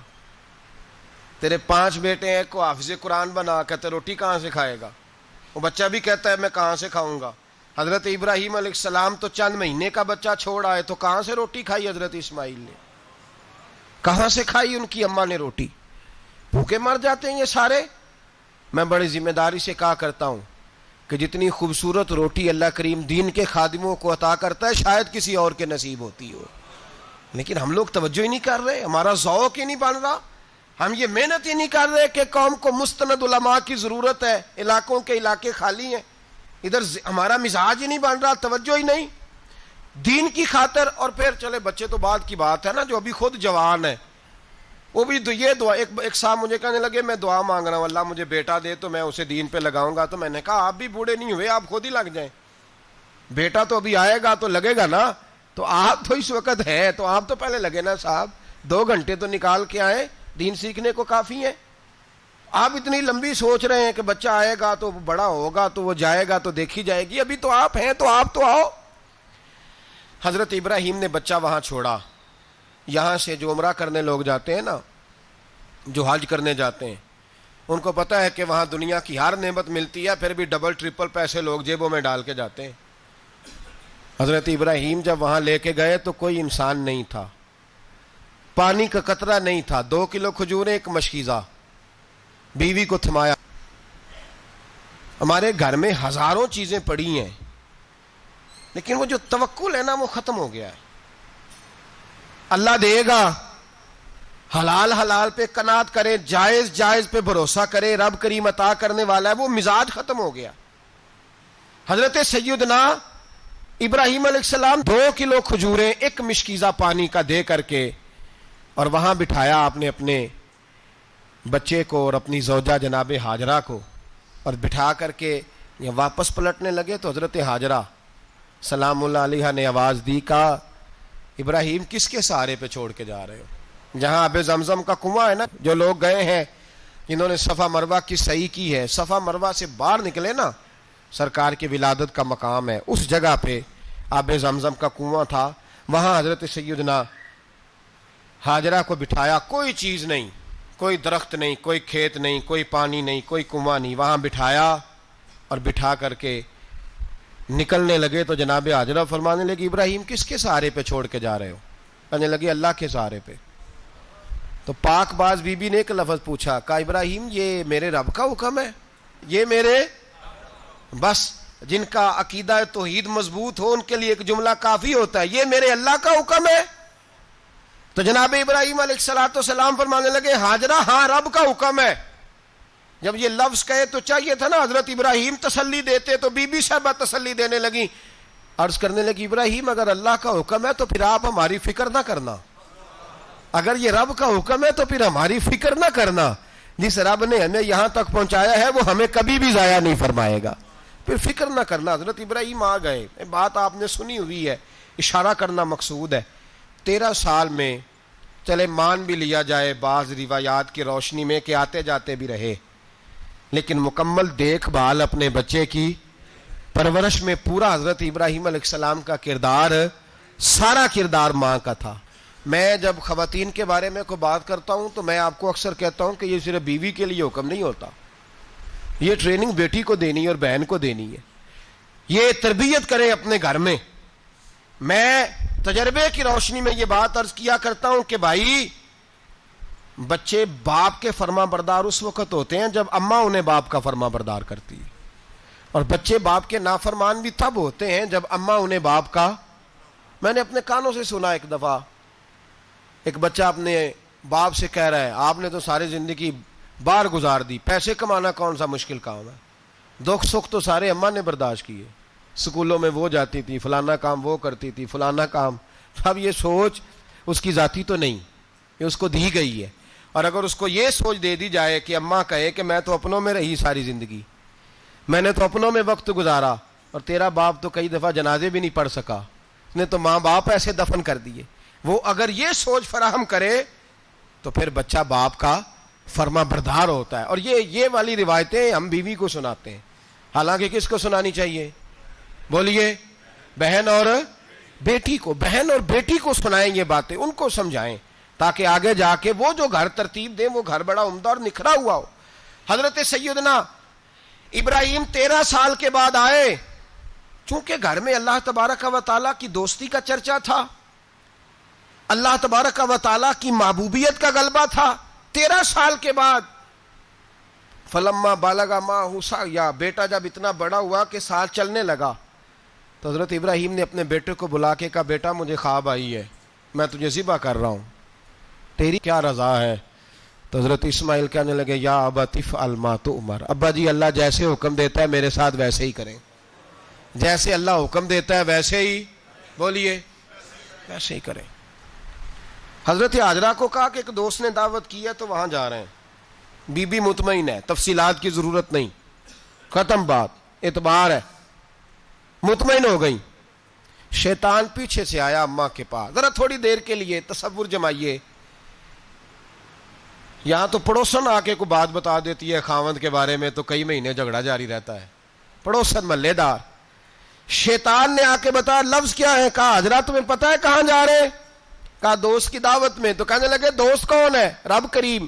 Speaker 1: تیرے 5 بیٹے ہیں، کو حافظ قرآن بنا، کہتے روٹی کہاں سے کھائے گا؟ وہ بچہ بھی کہتا ہے میں کہاں سے کھاؤں گا. حضرت ابراہیم علیہ السلام تو چند مہینے کا بچہ چھوڑ آئے، تو کہاں سے روٹی کھائی حضرت اسماعیل نے؟ کہاں سے کھائی ان کی اماں نے روٹی؟ بھوکے مر جاتے ہیں یہ سارے. میں بڑی ذمہ داری سے کہا کرتا ہوں کہ جتنی خوبصورت روٹی اللہ کریم دین کے خادموں کو عطا کرتا ہے شاید کسی اور کے نصیب ہوتی ہو، لیکن ہم لوگ توجہ ہی نہیں کر رہے. ہمارا ذوق ہی نہیں بن رہا، ہم یہ محنت ہی نہیں کر رہے کہ قوم کو مستند علماء کی ضرورت ہے. علاقوں کے علاقے خالی ہیں، ادھر ہمارا مزاج ہی نہیں بن رہا، توجہ ہی نہیں دین کی خاطر. اور پھر چلے بچے تو بعد کی بات ہے نا، جو ابھی خود جوان ہے وہ بھی یہ دعا. ایک صاحب مجھے کہنے لگے میں دعا مانگ رہا ہوں اللہ مجھے بیٹا دے تو میں اسے دین پہ لگاؤں گا. تو میں نے کہا آپ بھی بوڑھے نہیں ہوئے، آپ خود ہی لگ جائیں. بیٹا تو ابھی آئے گا تو لگے گا نا. تو آپ تو اس وقت ہے تو آپ تو پہلے لگے نا صاحب، 2 گھنٹے تو نکال کے آئے، دین سیکھنے کو کافی ہے. آپ اتنی لمبی سوچ رہے ہیں کہ بچہ آئے گا تو بڑا ہوگا تو وہ جائے گا تو دیکھی جائے گی. ابھی تو آپ ہیں تو آپ تو آؤ. حضرت ابراہیم نے بچہ وہاں چھوڑا. یہاں سے جو عمرہ کرنے لوگ جاتے ہیں نا، جو حج کرنے جاتے ہیں، ان کو پتہ ہے کہ وہاں دنیا کی ہر نعمت ملتی ہے، پھر بھی ڈبل ٹرپل پیسے لوگ جیبوں میں ڈال کے جاتے ہیں. حضرت ابراہیم جب وہاں لے کے گئے تو کوئی انسان نہیں تھا، پانی کا قطرہ نہیں تھا. 2 کلو کھجوریں، ایک مشکیزہ. بیوی کو تھمایا. ہمارے گھر میں ہزاروں چیزیں پڑی ہیں، لیکن وہ جو توکل ہے نا وہ ختم ہو گیا ہے. اللہ دے گا، حلال حلال پہ قناعت کرے، جائز جائز پہ بھروسہ کرے، رب کریم عطا کرنے والا ہے. وہ مزاج ختم ہو گیا. حضرت سیدنا ابراہیم علیہ السلام 2 کلو کھجوریں، ایک مشکیزہ پانی کا دے کر کے، اور وہاں بٹھایا آپ نے اپنے بچے کو اور اپنی زوجہ جناب ہاجرہ کو، اور بٹھا کر کے واپس پلٹنے لگے تو حضرت ہاجرہ سلام اللہ علیہ نے آواز دی، کہا ابراہیم کس کے سہارے پہ چھوڑ کے جا رہے ہو؟ جہاں آب زمزم کا کنواں ہے نا، جو لوگ گئے ہیں جنہوں نے صفا مروہ کی صحیح کی ہے، صفا مروہ سے باہر نکلے نا، سرکار کی ولادت کا مقام ہے، اس جگہ پہ آب زمزم کا کنواں تھا، وہاں حضرت سیدنا ہاجرہ کو بٹھایا، کوئی چیز نہیں، کوئی درخت نہیں، کوئی کھیت نہیں، کوئی پانی نہیں، کوئی کنواں نہیں، وہاں بٹھایا اور بٹھا کر کے نکلنے لگے تو جناب ہاجرہ فرمانے لگی ابراہیم کس کے سہارے پہ چھوڑ کے جا رہے ہو؟ کہنے لگے اللہ کے سہارے پہ۔ تو پاک باز بی بی نے ایک لفظ پوچھا، کہا ابراہیم یہ میرے رب کا حکم ہے، یہ میرے بس جن کا عقیدہ توحید مضبوط ہو ان کے لیے ایک جملہ کافی ہوتا ہے، یہ میرے اللہ کا حکم ہے۔ تو جناب ابراہیم علیہ الصلوۃ والسلام فرمانے لگے ہاجرہ ہاں رب کا حکم ہے۔ جب یہ لفظ کہے تو چاہیے تھا نا حضرت ابراہیم تسلی دیتے، تو بی بی صاحبہ تسلی دینے لگی، عرض کرنے لگی ابراہیم اگر اللہ کا حکم ہے تو پھر آپ ہماری فکر نہ کرنا، اگر یہ رب کا حکم ہے تو پھر ہماری فکر نہ کرنا، جس رب نے ہمیں یہاں تک پہنچایا ہے وہ ہمیں کبھی بھی ضائع نہیں فرمائے گا، پھر فکر نہ کرنا۔ حضرت ابراہیم آ گئے، بات آپ نے سنی ہوئی ہے، اشارہ کرنا مقصود ہے۔ 13 سال میں چلے مان بھی لیا جائے بعض روایات کی روشنی میں کہ آتے جاتے بھی رہے، لیکن مکمل دیکھ بھال اپنے بچے کی پرورش میں پورا حضرت ابراہیم علیہ السلام کا کردار، سارا کردار ماں کا تھا۔ میں جب خواتین کے بارے میں کوئی بات کرتا ہوں تو میں آپ کو اکثر کہتا ہوں کہ یہ صرف بیوی کے لیے حکم نہیں ہوتا، یہ ٹریننگ بیٹی کو دینی ہے اور بہن کو دینی ہے، یہ تربیت کریں اپنے گھر میں۔ میں تجربے کی روشنی میں یہ بات عرض کیا کرتا ہوں کہ بھائی بچے باپ کے فرما بردار اس وقت ہوتے ہیں جب اماں انہیں باپ کا فرما بردار کرتی ہے، اور بچے باپ کے نافرمان بھی تب ہوتے ہیں جب اماں انہیں باپ کا۔ میں نے اپنے کانوں سے سنا ایک دفعہ ایک بچہ اپنے باپ سے کہہ رہا ہے آپ نے تو ساری زندگی باہر گزار دی، پیسے کمانا کون سا مشکل کام ہے، دکھ سکھ تو سارے اماں نے برداشت کیے، سکولوں میں وہ جاتی تھی، فلانا کام وہ کرتی تھی، فلانا کام۔ اب یہ سوچ اس کی ذاتی تو نہیں، یہ اس کو دی گئی ہے، اور اگر اس کو یہ سوچ دے دی جائے کہ اماں کہے کہ میں تو اپنوں میں رہی ساری زندگی، میں نے تو اپنوں میں وقت گزارا، اور تیرا باپ تو کئی دفعہ جنازے بھی نہیں پڑھ سکا، اس نے تو ماں باپ ایسے دفن کر دیے، وہ اگر یہ سوچ فراہم کرے تو پھر بچہ باپ کا فرما بردار ہوتا ہے۔ اور یہ والی روایتیں ہم بیوی کو سناتے ہیں، حالانکہ کس کو سنانی چاہیے؟ بولیے، بہن اور بیٹی کو، بہن اور بیٹی کو سنائیں یہ باتیں، ان کو سمجھائیں تاکہ آگے جا کے وہ جو گھر ترتیب دیں وہ گھر بڑا عمدہ اور نکھرا ہوا ہو۔ حضرت سیدنا ابراہیم 13 سال کے بعد آئے، چونکہ گھر میں اللہ تبارک و تعالیٰ کی دوستی کا چرچا تھا، اللہ تبارک و تعالیٰ کی محبوبیت کا غلبہ تھا۔ 13 سال کے بعد فلما بالغ معہ سعیا، بیٹا جب اتنا بڑا ہوا کہ ساتھ چلنے لگا تو حضرت ابراہیم نے اپنے بیٹے کو بلا کے کہا بیٹا مجھے خواب آئی ہے، میں تجھے ذبح کر رہا ہوں، تیری کیا رضا ہے؟ تو حضرت اسماعیل کہنے لگے یا ابت افعل ما تؤمر، ابا جی اللہ جیسے حکم دیتا ہے میرے ساتھ ویسے ہی کریں، جیسے اللہ حکم دیتا ہے ویسے ہی، بولیے، ویسے ہی کریں۔ حضرت ہاجرہ کو کہا کہ ایک دوست نے دعوت کی ہے تو وہاں جا رہے ہیں، بی بی مطمئن ہے، تفصیلات کی ضرورت نہیں، ختم بات، اعتبار ہے، مطمئن ہو گئی۔ شیطان پیچھے سے آیا اماں کے پاس، ذرا تھوڑی دیر کے لیے تصور جمائیے، یہاں تو پڑوسن آ کے کوئی بات بتا دیتی ہے خاوند کے بارے میں تو کئی مہینے جھگڑا جاری رہتا ہے، پڑوسن محلے دار۔ شیطان نے آ کے بتایا لفظ کیا ہے؟ کہا حضرہ تمہیں پتا ہے کہاں جا رہے؟ کہا دوست کی دعوت میں۔ تو کہنے لگے دوست کون ہے؟ رب کریم،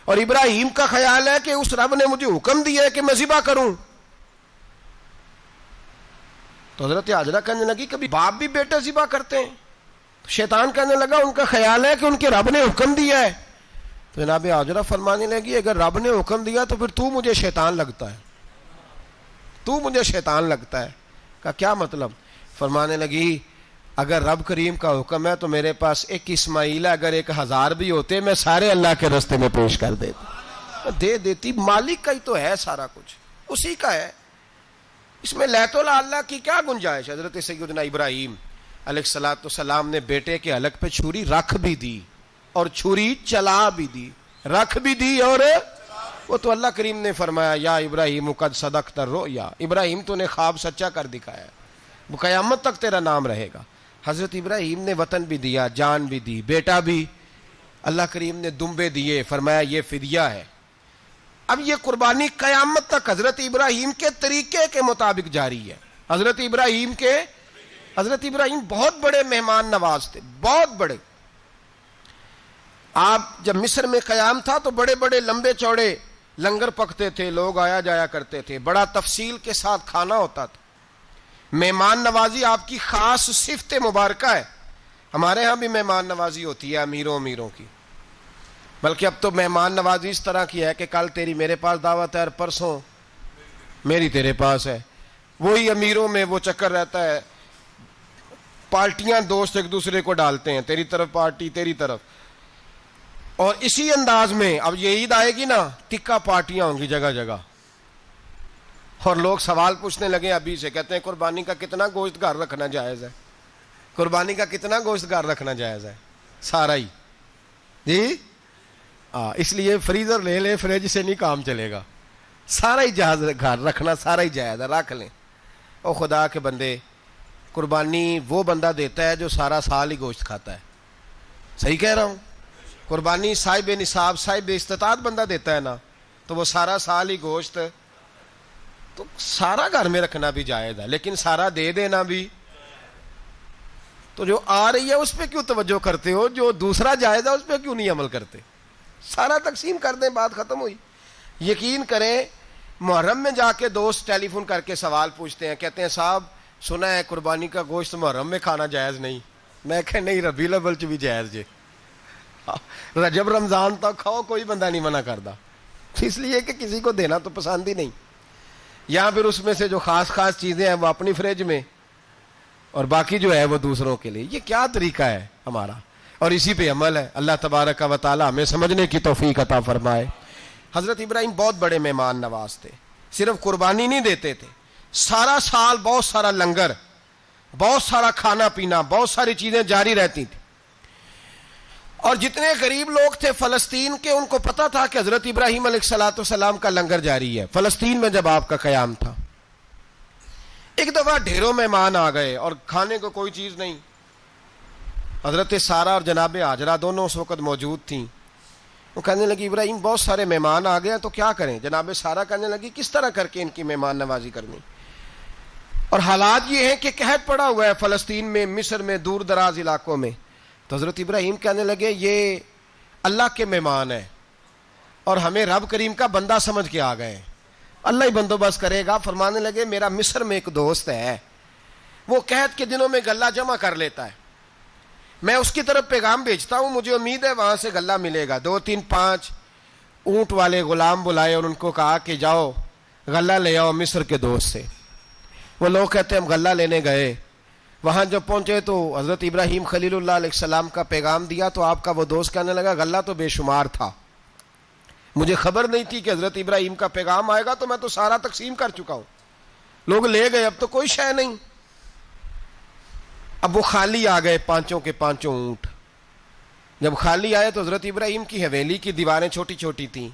Speaker 1: اور ابراہیم کا خیال ہے کہ اس رب نے مجھے حکم دیا ہے کہ میں ذبح کروں۔ تو حضرت ہاجرہ کہنے لگی کبھی باپ بھی بیٹا ذبح کرتے ہیں؟ شیطان کہنے لگا ان کا خیال ہے کہ ان کے رب نے حکم دیا ہے۔ تو جناب ہاجرہ فرمانے لگی اگر رب نے حکم دیا تو پھر تو مجھے شیطان لگتا ہے، تو مجھے شیطان لگتا ہے۔ کہا کیا مطلب؟ فرمانے لگی اگر رب کریم کا حکم ہے تو میرے پاس ایک اسماعیل ہے، اگر 1000 بھی ہوتے میں سارے اللہ کے راستے میں پیش کر دے دیتی، مالک کا ہی تو ہے سارا کچھ، اسی کا ہے، اس میں لیت اللہ کی کیا گنجائش؟ حضرت سیدنا ابراہیم علیہ الصلوۃ والسلام نے بیٹے کے حلق پہ چھری رکھ بھی دی اور چھری چلا بھی دی، رکھ بھی دی، اور وہ تو اللہ کریم نے فرمایا یا ابراہیم قد صدقت الرؤیا، ابراہیم تو نے خواب سچا کر دکھایا، وہ قیامت تک تیرا نام رہے گا۔ حضرت ابراہیم نے وطن بھی دیا، جان بھی دی، بیٹا بھی، اللہ کریم نے دمبے دیے، فرمایا یہ فدیہ ہے، اب یہ قربانی قیامت تک حضرت ابراہیم کے طریقے کے مطابق جاری ہے. حضرت ابراہیم بہت بڑے مہمان نواز تھے, بہت بڑے. آپ جب مصر میں قیام تھا تو بڑے بڑے لمبے چوڑے لنگر پکتے تھے, لوگ آیا جایا کرتے تھے, بڑا تفصیل کے ساتھ کھانا ہوتا تھا. مہمان نوازی آپ کی خاص صفت مبارکہ ہے. ہمارے ہاں بھی مہمان نوازی ہوتی ہے امیروں کی, بلکہ اب تو مہمان نوازی اس طرح کی ہے کہ کل تیری میرے پاس دعوت ہے اور پرسوں میری تیرے پاس ہے. وہی امیروں میں وہ چکر رہتا ہے, پارٹیاں دوست ایک دوسرے کو ڈالتے ہیں, تیری طرف پارٹی تیری طرف. اور اسی انداز میں اب یہ عید آئے گی نا, ٹکا پارٹیاں ہوں گی جگہ جگہ. اور لوگ سوال پوچھنے لگے ابھی سے, کہتے ہیں قربانی کا کتنا گوشت گھر رکھنا جائز ہے, قربانی کا کتنا گوشت گھر رکھنا جائز ہے؟ سارا ہی جی. اس لیے فریزر لے لے, فریج سے نہیں کام چلے گا. سارا ہی جہاز گھر رکھنا سارا ہی جائز ہے, رکھ لیں. او خدا کے بندے, قربانی وہ بندہ دیتا ہے جو سارا سال ہی گوشت کھاتا ہے. صحیح کہہ رہا ہوں؟ قربانی صاحب نصاب صاحب استطاعت بندہ دیتا ہے نا, تو وہ سارا سال ہی گوشت, تو سارا گھر میں رکھنا بھی جائز ہے, لیکن سارا دے دینا بھی. تو جو آ رہی ہے اس پہ کیوں توجہ کرتے ہو, جو دوسرا جائز ہے اس پہ کیوں نہیں عمل کرتے؟ سارا تقسیم کر دیں, بات ختم ہوئی. یقین کریں, محرم میں جا کے دوست ٹیلی فون کر کے سوال پوچھتے ہیں, کہتے ہیں صاحب سنا ہے قربانی کا گوشت محرم میں کھانا جائز نہیں. میں کہ نہیں, ربیع الاول چ بھی جائز جے, رجب رمضان تک کھاؤ, کوئی بندہ نہیں منع کرتا. اس لیے کہ کسی کو دینا تو پسند ہی نہیں. یا پھر اس میں سے جو خاص چیزیں ہیں وہ اپنی فریج میں, اور باقی جو ہے وہ دوسروں کے لیے. یہ کیا طریقہ ہے ہمارا؟ اور اسی پہ عمل ہے. اللہ تبارک و تعالی ہمیں سمجھنے کی توفیق عطا فرمائے. حضرت ابراہیم بہت بڑے مہمان نواز تھے. صرف قربانی نہیں دیتے تھے, سارا سال بہت سارا لنگر, بہت سارا کھانا پینا, بہت ساری چیزیں جاری رہتی تھی. اور جتنے غریب لوگ تھے فلسطین کے, ان کو پتا تھا کہ حضرت ابراہیم علیہ الصلوۃ والسلام کا لنگر جاری ہے. فلسطین میں جب آپ کا قیام تھا, ایک دفعہ ڈھیروں مہمان آ گئے اور کھانے کو کوئی چیز نہیں. حضرت سارہ اور جناب ہاجرہ دونوں اس وقت موجود تھیں. وہ کہنے لگی ابراہیم بہت سارے مہمان آ گئے تو کیا کریں؟ جناب سارہ کہنے لگی کس طرح کر کے ان کی مہمان نوازی کرنی. اور حالات یہ ہیں کہ قحط پڑا ہوا ہے فلسطین میں, مصر میں, دور دراز علاقوں میں. تو حضرت ابراہیم کہنے لگے یہ اللہ کے مہمان ہیں اور ہمیں رب کریم کا بندہ سمجھ کے آ گئے, اللہ ہی بندوبست کرے گا. فرمانے لگے میرا مصر میں ایک دوست ہے, وہ قحط کے دنوں میں غلہ جمع کر لیتا ہے, میں اس کی طرف پیغام بھیجتا ہوں, مجھے امید ہے وہاں سے غلہ ملے گا. 2 3 5 اونٹ والے غلام بلائے اور ان کو کہا کہ جاؤ غلہ لے آؤ مصر کے دوست سے. وہ لوگ کہتے ہیں ہم غلہ لینے گئے, وہاں جب پہنچے تو حضرت ابراہیم خلیل اللہ علیہ السلام کا پیغام دیا تو آپ کا وہ دوست کہنے لگا غلہ تو بے شمار تھا, مجھے خبر نہیں تھی کہ حضرت ابراہیم کا پیغام آئے گا, تو میں تو سارا تقسیم کر چکا ہوں, لوگ لے گئے, اب تو کوئی شے نہیں. اب وہ خالی آ گئے 5 کے 5 اونٹ. جب خالی آئے تو حضرت ابراہیم کی حویلی کی دیواریں چھوٹی چھوٹی تھیں.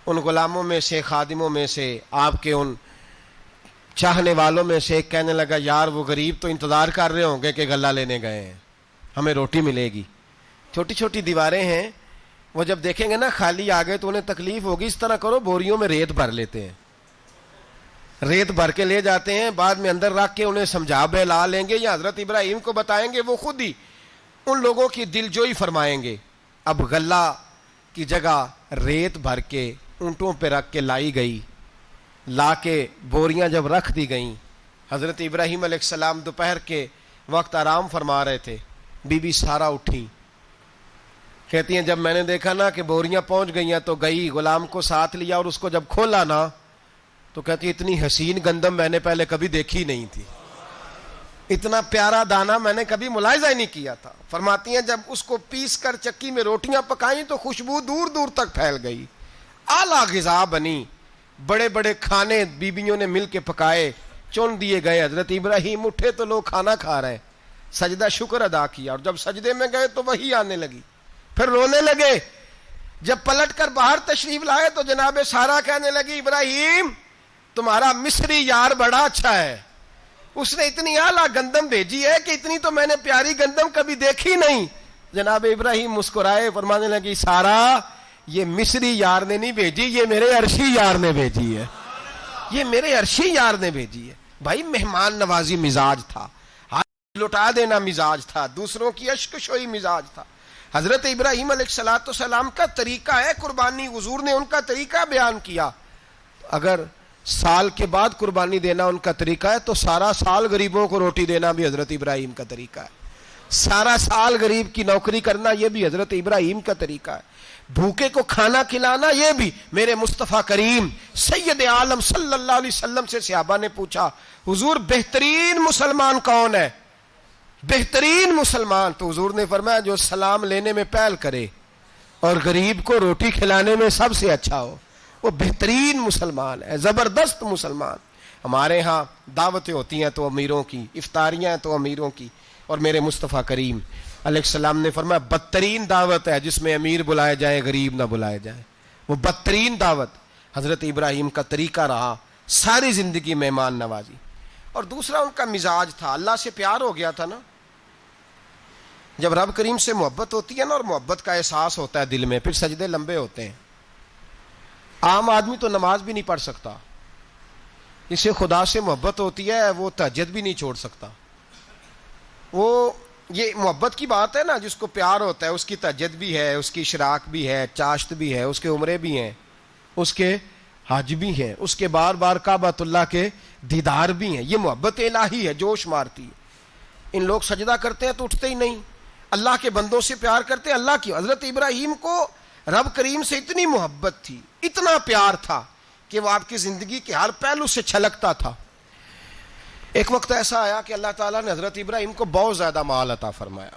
Speaker 1: ان غلاموں میں سے, خادموں میں سے, آپ کے ان چاہنے والوں میں سے ایک کہنے لگا یار وہ غریب تو انتظار کر رہے ہوں گے کہ غلہ لینے گئے ہیں, ہمیں روٹی ملے گی. چھوٹی چھوٹی دیواریں ہیں, وہ جب دیکھیں گے نا خالی آ گئے تو انہیں تکلیف ہوگی. اس طرح کرو بوریوں میں ریت بھر لیتے ہیں, ریت بھر کے لے جاتے ہیں, بعد میں اندر رکھ کے انہیں سمجھا بہلا لیں گے یا حضرت ابراہیم کو بتائیں گے, وہ خود ہی ان لوگوں کی دل جوئی فرمائیں گے. اب غلہ کی جگہ ریت بھر کے اونٹوں پہ رکھ کے لائی گئی. لا کے بوریاں جب رکھ دی گئیں, حضرت ابراہیم علیہ السلام دوپہر کے وقت آرام فرما رہے تھے. بی بی سارا اٹھی, کہتی ہیں جب میں نے دیکھا نا کہ بوریاں پہنچ گئی ہیں تو گئی, غلام کو ساتھ لیا اور اس کو جب کھولا نا تو کہتی اتنی حسین گندم میں نے پہلے کبھی دیکھی نہیں تھی, اتنا پیارا دانا میں نے کبھی ملاحظہ ہی نہیں کیا تھا. فرماتی ہیں جب اس کو پیس کر چکی میں روٹیاں پکائیں تو خوشبو دور دور تک پھیل گئی, اعلیٰ غذا بنی, بڑے بڑے کھانے بیبیوں نے مل کے پکائے, چن دیے گئے. حضرت ابراہیم اٹھے تو لوگ کھانا کھا رہے ہیں, سجدہ شکر ادا کیا, اور جب سجدے میں گئے تو وہی آنے لگی, پھر رونے لگے. جب پلٹ کر باہر تشریف لائے تو جناب سارا کہنے لگی ابراہیم تمہارا مصری یار بڑا اچھا ہے, اس نے اتنی اعلیٰ گندم بھیجی ہے کہ اتنی تو میں نے پیاری گندم کبھی دیکھی نہیں. جناب ابراہیم مسکرائے, فرمانے لگی سارا یہ مصری یار نے نہیں بھیجی، یہ میرے عرشی یار نے بھیجی ہے، یہ میرے عرشی یار نے بھیجی ہے۔ بھائی مہمان نوازی مزاج تھا، ہاتھ لٹا دینا مزاج تھا، دوسروں کی اشک شوئی مزاج تھا۔ حضرت ابراہیم علیہ السلام کا طریقہ ہے قربانی، حضور نے ان کا طریقہ بیان کیا۔ اگر سال کے بعد قربانی دینا ان کا طریقہ ہے تو سارا سال غریبوں کو روٹی دینا بھی حضرت ابراہیم کا طریقہ ہے، سارا سال غریب کی نوکری کرنا یہ بھی حضرت ابراہیم کا طریقہ ہے، بھوکے کو کھانا کھلانا یہ بھی۔ میرے مصطفیٰ کریم سید عالم صلی اللہ علیہ وسلم سے صحابہ نے پوچھا حضور بہترین مسلمان کون ہے؟ بہترین مسلمان؟ تو حضور نے فرمایا جو سلام لینے میں پہل کرے اور غریب کو روٹی کھلانے میں سب سے اچھا ہو، وہ بہترین مسلمان ہے، زبردست مسلمان۔ ہمارے ہاں دعوتیں ہوتی ہیں تو امیروں کی، افطاریاں ہیں تو امیروں کی، اور میرے مصطفیٰ کریم علیہ السلام نے فرمایا بدترین دعوت ہے جس میں امیر بلائے جائے غریب نہ بلائے جائے، وہ بدترین دعوت حضرت ابراہیم کا طریقہ رہا، ساری زندگی مہمان نوازی۔ اور دوسرا ان کا مزاج تھا، اللہ سے پیار ہو گیا تھا نا، جب رب کریم سے محبت ہوتی ہے نا اور محبت کا احساس ہوتا ہے دل میں، پھر سجدے لمبے ہوتے ہیں۔ عام آدمی تو نماز بھی نہیں پڑھ سکتا، جسے خدا سے محبت ہوتی ہے وہ تہجد بھی نہیں چھوڑ سکتا۔ وہ یہ محبت کی بات ہے نا، جس کو پیار ہوتا ہے اس کی تہجد بھی ہے، اس کی اشراق بھی ہے، چاشت بھی ہے، اس کے عمرے بھی ہیں، اس کے حج بھی ہیں، اس کے بار بار کعبۃ اللہ کے دیدار بھی ہیں۔ یہ محبت الہی ہے، جوش مارتی ہے۔ ان لوگ سجدہ کرتے ہیں تو اٹھتے ہی نہیں، اللہ کے بندوں سے پیار کرتے ہیں اللہ کی۔ حضرت ابراہیم کو رب کریم سے اتنی محبت تھی، اتنا پیار تھا کہ وہ آپ کی زندگی کے ہر پہلو سے چھلکتا تھا۔ ایک وقت ایسا آیا کہ اللہ تعالیٰ نے حضرت ابراہیم کو بہت زیادہ مال عطا فرمایا،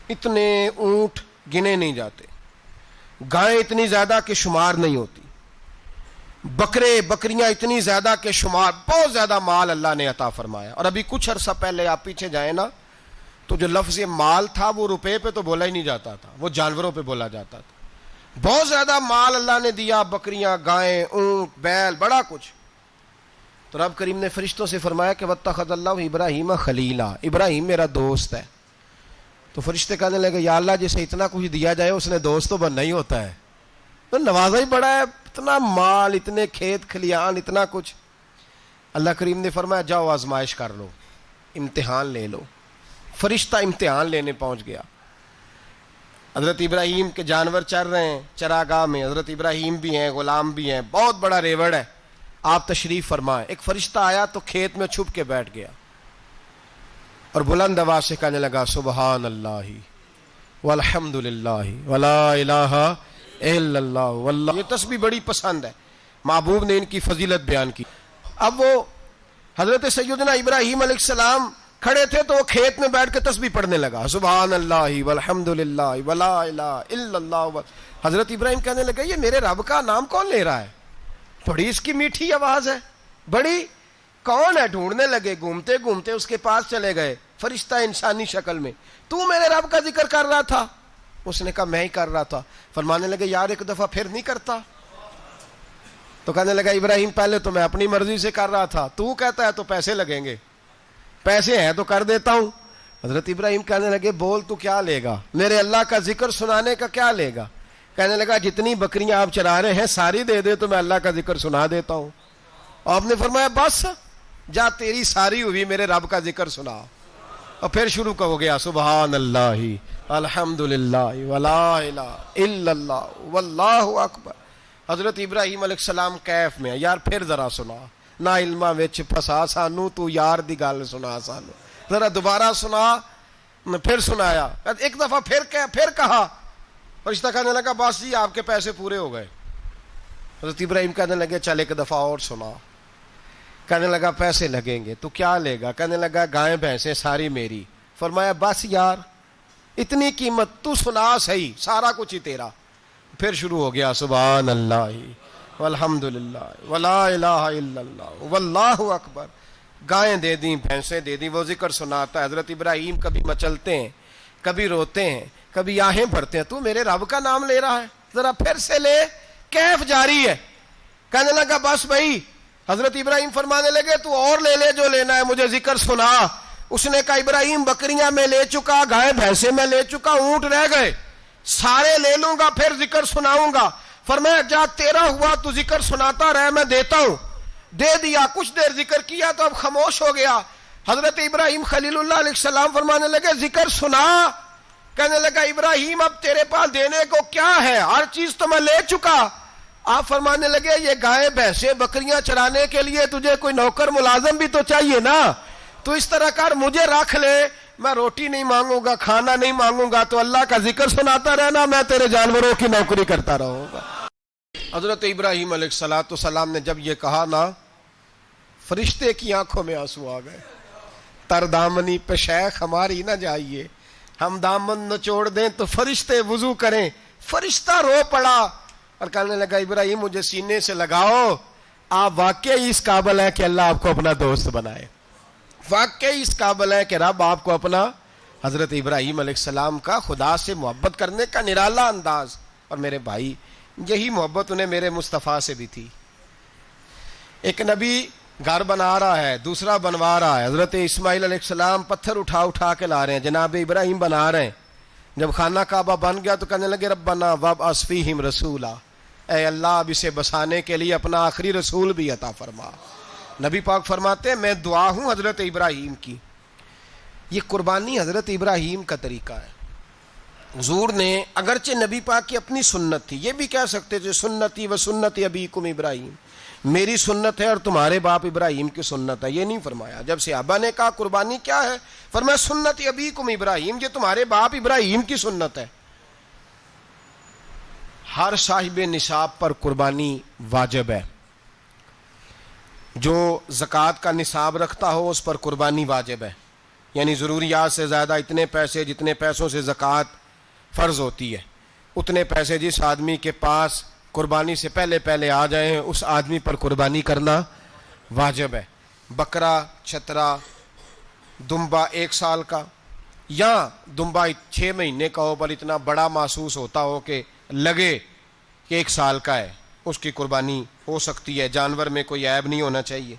Speaker 1: اتنے اونٹ گنے نہیں جاتے، گائیں اتنی زیادہ کہ شمار نہیں ہوتی، بکرے بکریاں اتنی زیادہ کہ شمار، بہت زیادہ مال اللہ نے عطا فرمایا۔ اور ابھی کچھ عرصہ پہلے آپ پیچھے جائیں نا تو جو لفظ مال تھا وہ روپے پہ تو بولا ہی نہیں جاتا تھا، وہ جانوروں پہ بولا جاتا تھا۔ بہت زیادہ مال اللہ نے دیا، بکریاں، گائیں، اونٹ، بیل، بڑا کچھ۔ تو رب کریم نے فرشتوں سے فرمایا کہ واتخذ اللہ ابراہیم خلیلا، ابراہیم میرا دوست ہے۔ تو فرشتے کہنے لگے یا اللہ جسے اتنا کچھ دیا جائے اس نے دوست تو بننا ہی ہوتا ہے، تو نوازا ہی بڑا ہے، اتنا مال، اتنے کھیت کھلیان، اتنا کچھ۔ اللہ کریم نے فرمایا جاؤ آزمائش کر لو، امتحان لے لو۔ فرشتہ امتحان لینے پہنچ گیا۔ حضرت ابراہیم کے جانور چر رہے ہیں چراگاہ میں، حضرت ابراہیم بھی ہیں، غلام بھی ہیں، بہت بڑا ریوڑ ہے، آپ تشریف فرمائیں۔ ایک فرشتہ آیا تو کھیت میں چھپ کے بیٹھ گیا اور بلند آواز سے کہنے لگا سبحان اللہ والحمد للہ ولا الہ الا اللہ واللہ۔ یہ تسبیح بڑی پسند ہے، محبوب نے ان کی فضیلت بیان کی۔ اب وہ حضرت سیدنا ابراہیم علیہ السلام کھڑے تھے تو وہ کھیت میں بیٹھ کے تسبیح پڑھنے لگا سبحان اللہ والحمد للہ ولا الہ الا اللہ۔ حضرت ابراہیم کہنے لگے یہ میرے رب کا نام کون لے رہا ہے؟ بڑی اس کی میٹھی آواز ہے، بڑی، کون ہے؟ ڈھونڈنے لگے، گھومتے گھومتے اس کے پاس چلے گئے، فرشتہ انسانی شکل میں۔ تو میرے رب کا ذکر کر رہا تھا؟ اس نے کہا میں ہی کر رہا تھا۔ فرمانے لگے یار ایک دفعہ پھر نہیں کرتا؟ تو کہنے لگا ابراہیم پہلے تو میں اپنی مرضی سے کر رہا تھا، تو کہتا ہے تو پیسے لگیں گے، پیسے ہیں تو کر دیتا ہوں۔ حضرت ابراہیم کہنے لگے بول تو کیا لے گا؟ میرے اللہ کا ذکر سنانے کا کیا لے گا؟ کہنے لگا جتنی بکریاں آپ چرا رہے ہیں ساری دے دے تو میں اللہ کا ذکر سنا دیتا ہوں۔ اور آپ نے فرمایا بس جا تیری ساری ہوئی میرے رب کا ذکر سنا۔ اور پھر شروع ہو گیا سبحان اللہ الحمد للہ ولا الہ الا اللہ واللہ اکبر۔ حضرت ابراہیم علیہ السلام کیف میں یار پھر ذرا سنا، نہ علماں وچ پھسا سانو، تو یار دی گل سنا سانو، ذرا دوبارہ سنا۔ پھر سنایا، ایک دفعہ پھر کہا، فرشتہ کہنے لگا بس جی آپ کے پیسے پورے ہو گئے۔ حضرت ابراہیم کہنے لگے چل ایک دفعہ اور سنا۔ کہنے لگا پیسے لگیں گے، تو کیا لے گا؟ کہنے لگا گائیں بھینسیں ساری میری۔ فرمایا بس یار اتنی قیمت، تو سنا صحیح، سارا کچھ ہی تیرا۔ پھر شروع ہو گیا سبحان اللہ والحمد للہ ولا الہ الا اللہ واللہ اکبر۔ گائیں دے دیں، بھینسیں دے دیں، وہ ذکر سناتا ہے۔ حضرت ابراہیم کبھی مچلتے ہیں، کبھی روتے ہیں، کبھی آہیں بھرتے ہیں، تو میرے رب کا نام لے رہا ہے، ذرا پھر سے لے۔ کیف جاری ہے۔ کہنے لگا بس بھائی۔ حضرت ابراہیم فرمانے لگے تو اور لے لے جو لینا ہے، مجھے ذکر سنا۔ اس نے کہا ابراہیم بکریاں میں لے چکا، گائے بھینسیں میں لے چکا، اونٹ رہ گئے، سارے لے لوں گا پھر ذکر سناؤں گا. فرمایا جا تیرا ہوا تو ذکر سناتا رہے, میں دیتا ہوں. دے دیا, کچھ دیر ذکر کیا تو اب خاموش ہو گیا. حضرت ابراہیم خلیل اللہ علیہ السلام فرمانے لگے ذکر سنا. کہنے لگا ابراہیم اب تیرے پاس دینے کو کیا ہے, ہر چیز تو میں لے چکا. آپ فرمانے لگے یہ گائے بھینسیں بکریاں چرانے کے لیے تجھے کوئی نوکر ملازم بھی تو چاہیے نا, تو اس طرح کر مجھے رکھ لے, میں روٹی نہیں مانگوں گا, کھانا نہیں مانگوں گا, تو اللہ کا ذکر سناتا رہنا, میں تیرے جانوروں کی نوکری کرتا رہوں گا. حضرت ابراہیم علیہ السلام نے جب یہ کہا نا, فرشتے کی آنکھوں میں آنسو آ گئے. تر دامنی پہ شیخ ہماری نہ جائیے, ہم دامن نچوڑ دیں تو فرشتے وضو کریں. فرشتہ رو پڑا اور کہنے لگا ابراہیم مجھے سینے سے لگاؤ, آپ واقعی اس قابل ہیں کہ اللہ آپ کو اپنا دوست بنائے, واقعی اس قابل ہے کہ رب آپ کو اپنا. حضرت ابراہیم علیہ السلام کا خدا سے محبت کرنے کا نرالا انداز. اور میرے بھائی یہی محبت انہیں میرے مصطفیٰ سے بھی تھی. ایک نبی گھر بنا رہا ہے, دوسرا بنوا رہا ہے. حضرت اسماعیل علیہ السلام پتھر اٹھا اٹھا کے لا رہے ہیں, جناب ابراہیم بنا رہے ہیں. جب خانہ کعبہ بن گیا تو کہنے لگے ربنا وابعث فیہم رسولا, اے اللہ اب اسے بسانے کے لیے اپنا آخری رسول بھی عطا فرما. نبی پاک فرماتے ہیں میں دعا ہوں حضرت ابراہیم کی. یہ قربانی حضرت ابراہیم کا طریقہ ہے. حضور نے اگرچہ نبی پاک کی اپنی سنت تھی, یہ بھی کہہ سکتے تھے سنتی و سنت ابیکم ابراہیم, میری سنت ہے اور تمہارے باپ ابراہیم کی سنت ہے. یہ نہیں فرمایا. جب صحابہ نے کہا قربانی کیا ہے, فرمایا سنت ابیکم ابراہیم, یہ تمہارے باپ ابراہیم کی سنت ہے. ہر صاحب نصاب پر قربانی واجب ہے. جو زکوٰۃ کا نصاب رکھتا ہو اس پر قربانی واجب ہے, یعنی ضروریات سے زیادہ اتنے پیسے جتنے پیسوں سے زکوٰۃ فرض ہوتی ہے, اتنے پیسے جس آدمی کے پاس قربانی سے پہلے پہلے آ جائیں اس آدمی پر قربانی کرنا واجب ہے. بکرا, چھترا, دمبا 1 سال کا یا دمبا 6 مہینے کا ہو پر اتنا بڑا محسوس ہوتا ہو کہ لگے کہ 1 سال کا ہے, اس کی قربانی ہو سکتی ہے. جانور میں کوئی عیب نہیں ہونا چاہیے,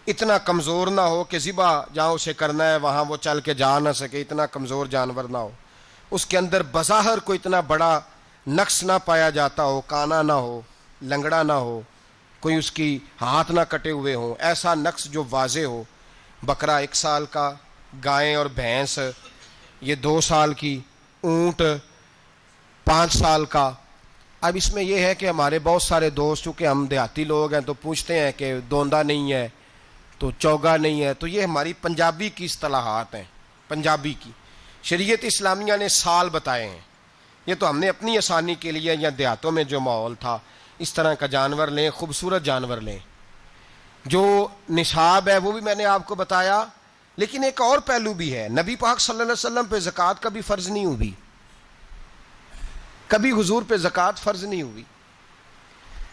Speaker 1: اتنا کمزور نہ ہو کہ ذبح جہاں اسے کرنا ہے وہاں وہ چل کے جا نہ سکے, اتنا کمزور جانور نہ ہو, اس کے اندر بظاہر کوئی اتنا بڑا نقص نہ پایا جاتا ہو, کانا نہ ہو, لنگڑا نہ ہو, کوئی اس کی ہاتھ نہ کٹے ہوئے ہوں, ایسا نقص جو واضح ہو. بکرا 1 سال کا, گائیں اور بھینس یہ 2 سال کی, اونٹ 5 سال کا. اب اس میں یہ ہے کہ ہمارے بہت سارے دوست چونکہ ہم دیہاتی لوگ ہیں تو پوچھتے ہیں کہ دوندا نہیں ہے تو چوگا نہیں ہے, تو یہ ہماری پنجابی کی اصطلاحات ہیں. پنجابی کی شریعت اسلامیہ نے سال بتائے ہیں, یہ تو ہم نے اپنی آسانی کے لیے یا دیہاتوں میں جو ماحول تھا اس طرح کا جانور لیں, خوبصورت جانور لیں. جو نصاب ہے وہ بھی میں نے آپ کو بتایا, لیکن ایک اور پہلو بھی ہے. نبی پاک صلی اللہ علیہ وسلم پہ زکوٰۃ کبھی فرض نہیں ہوئی, کبھی حضور پہ زکوٰۃ فرض نہیں ہوئی.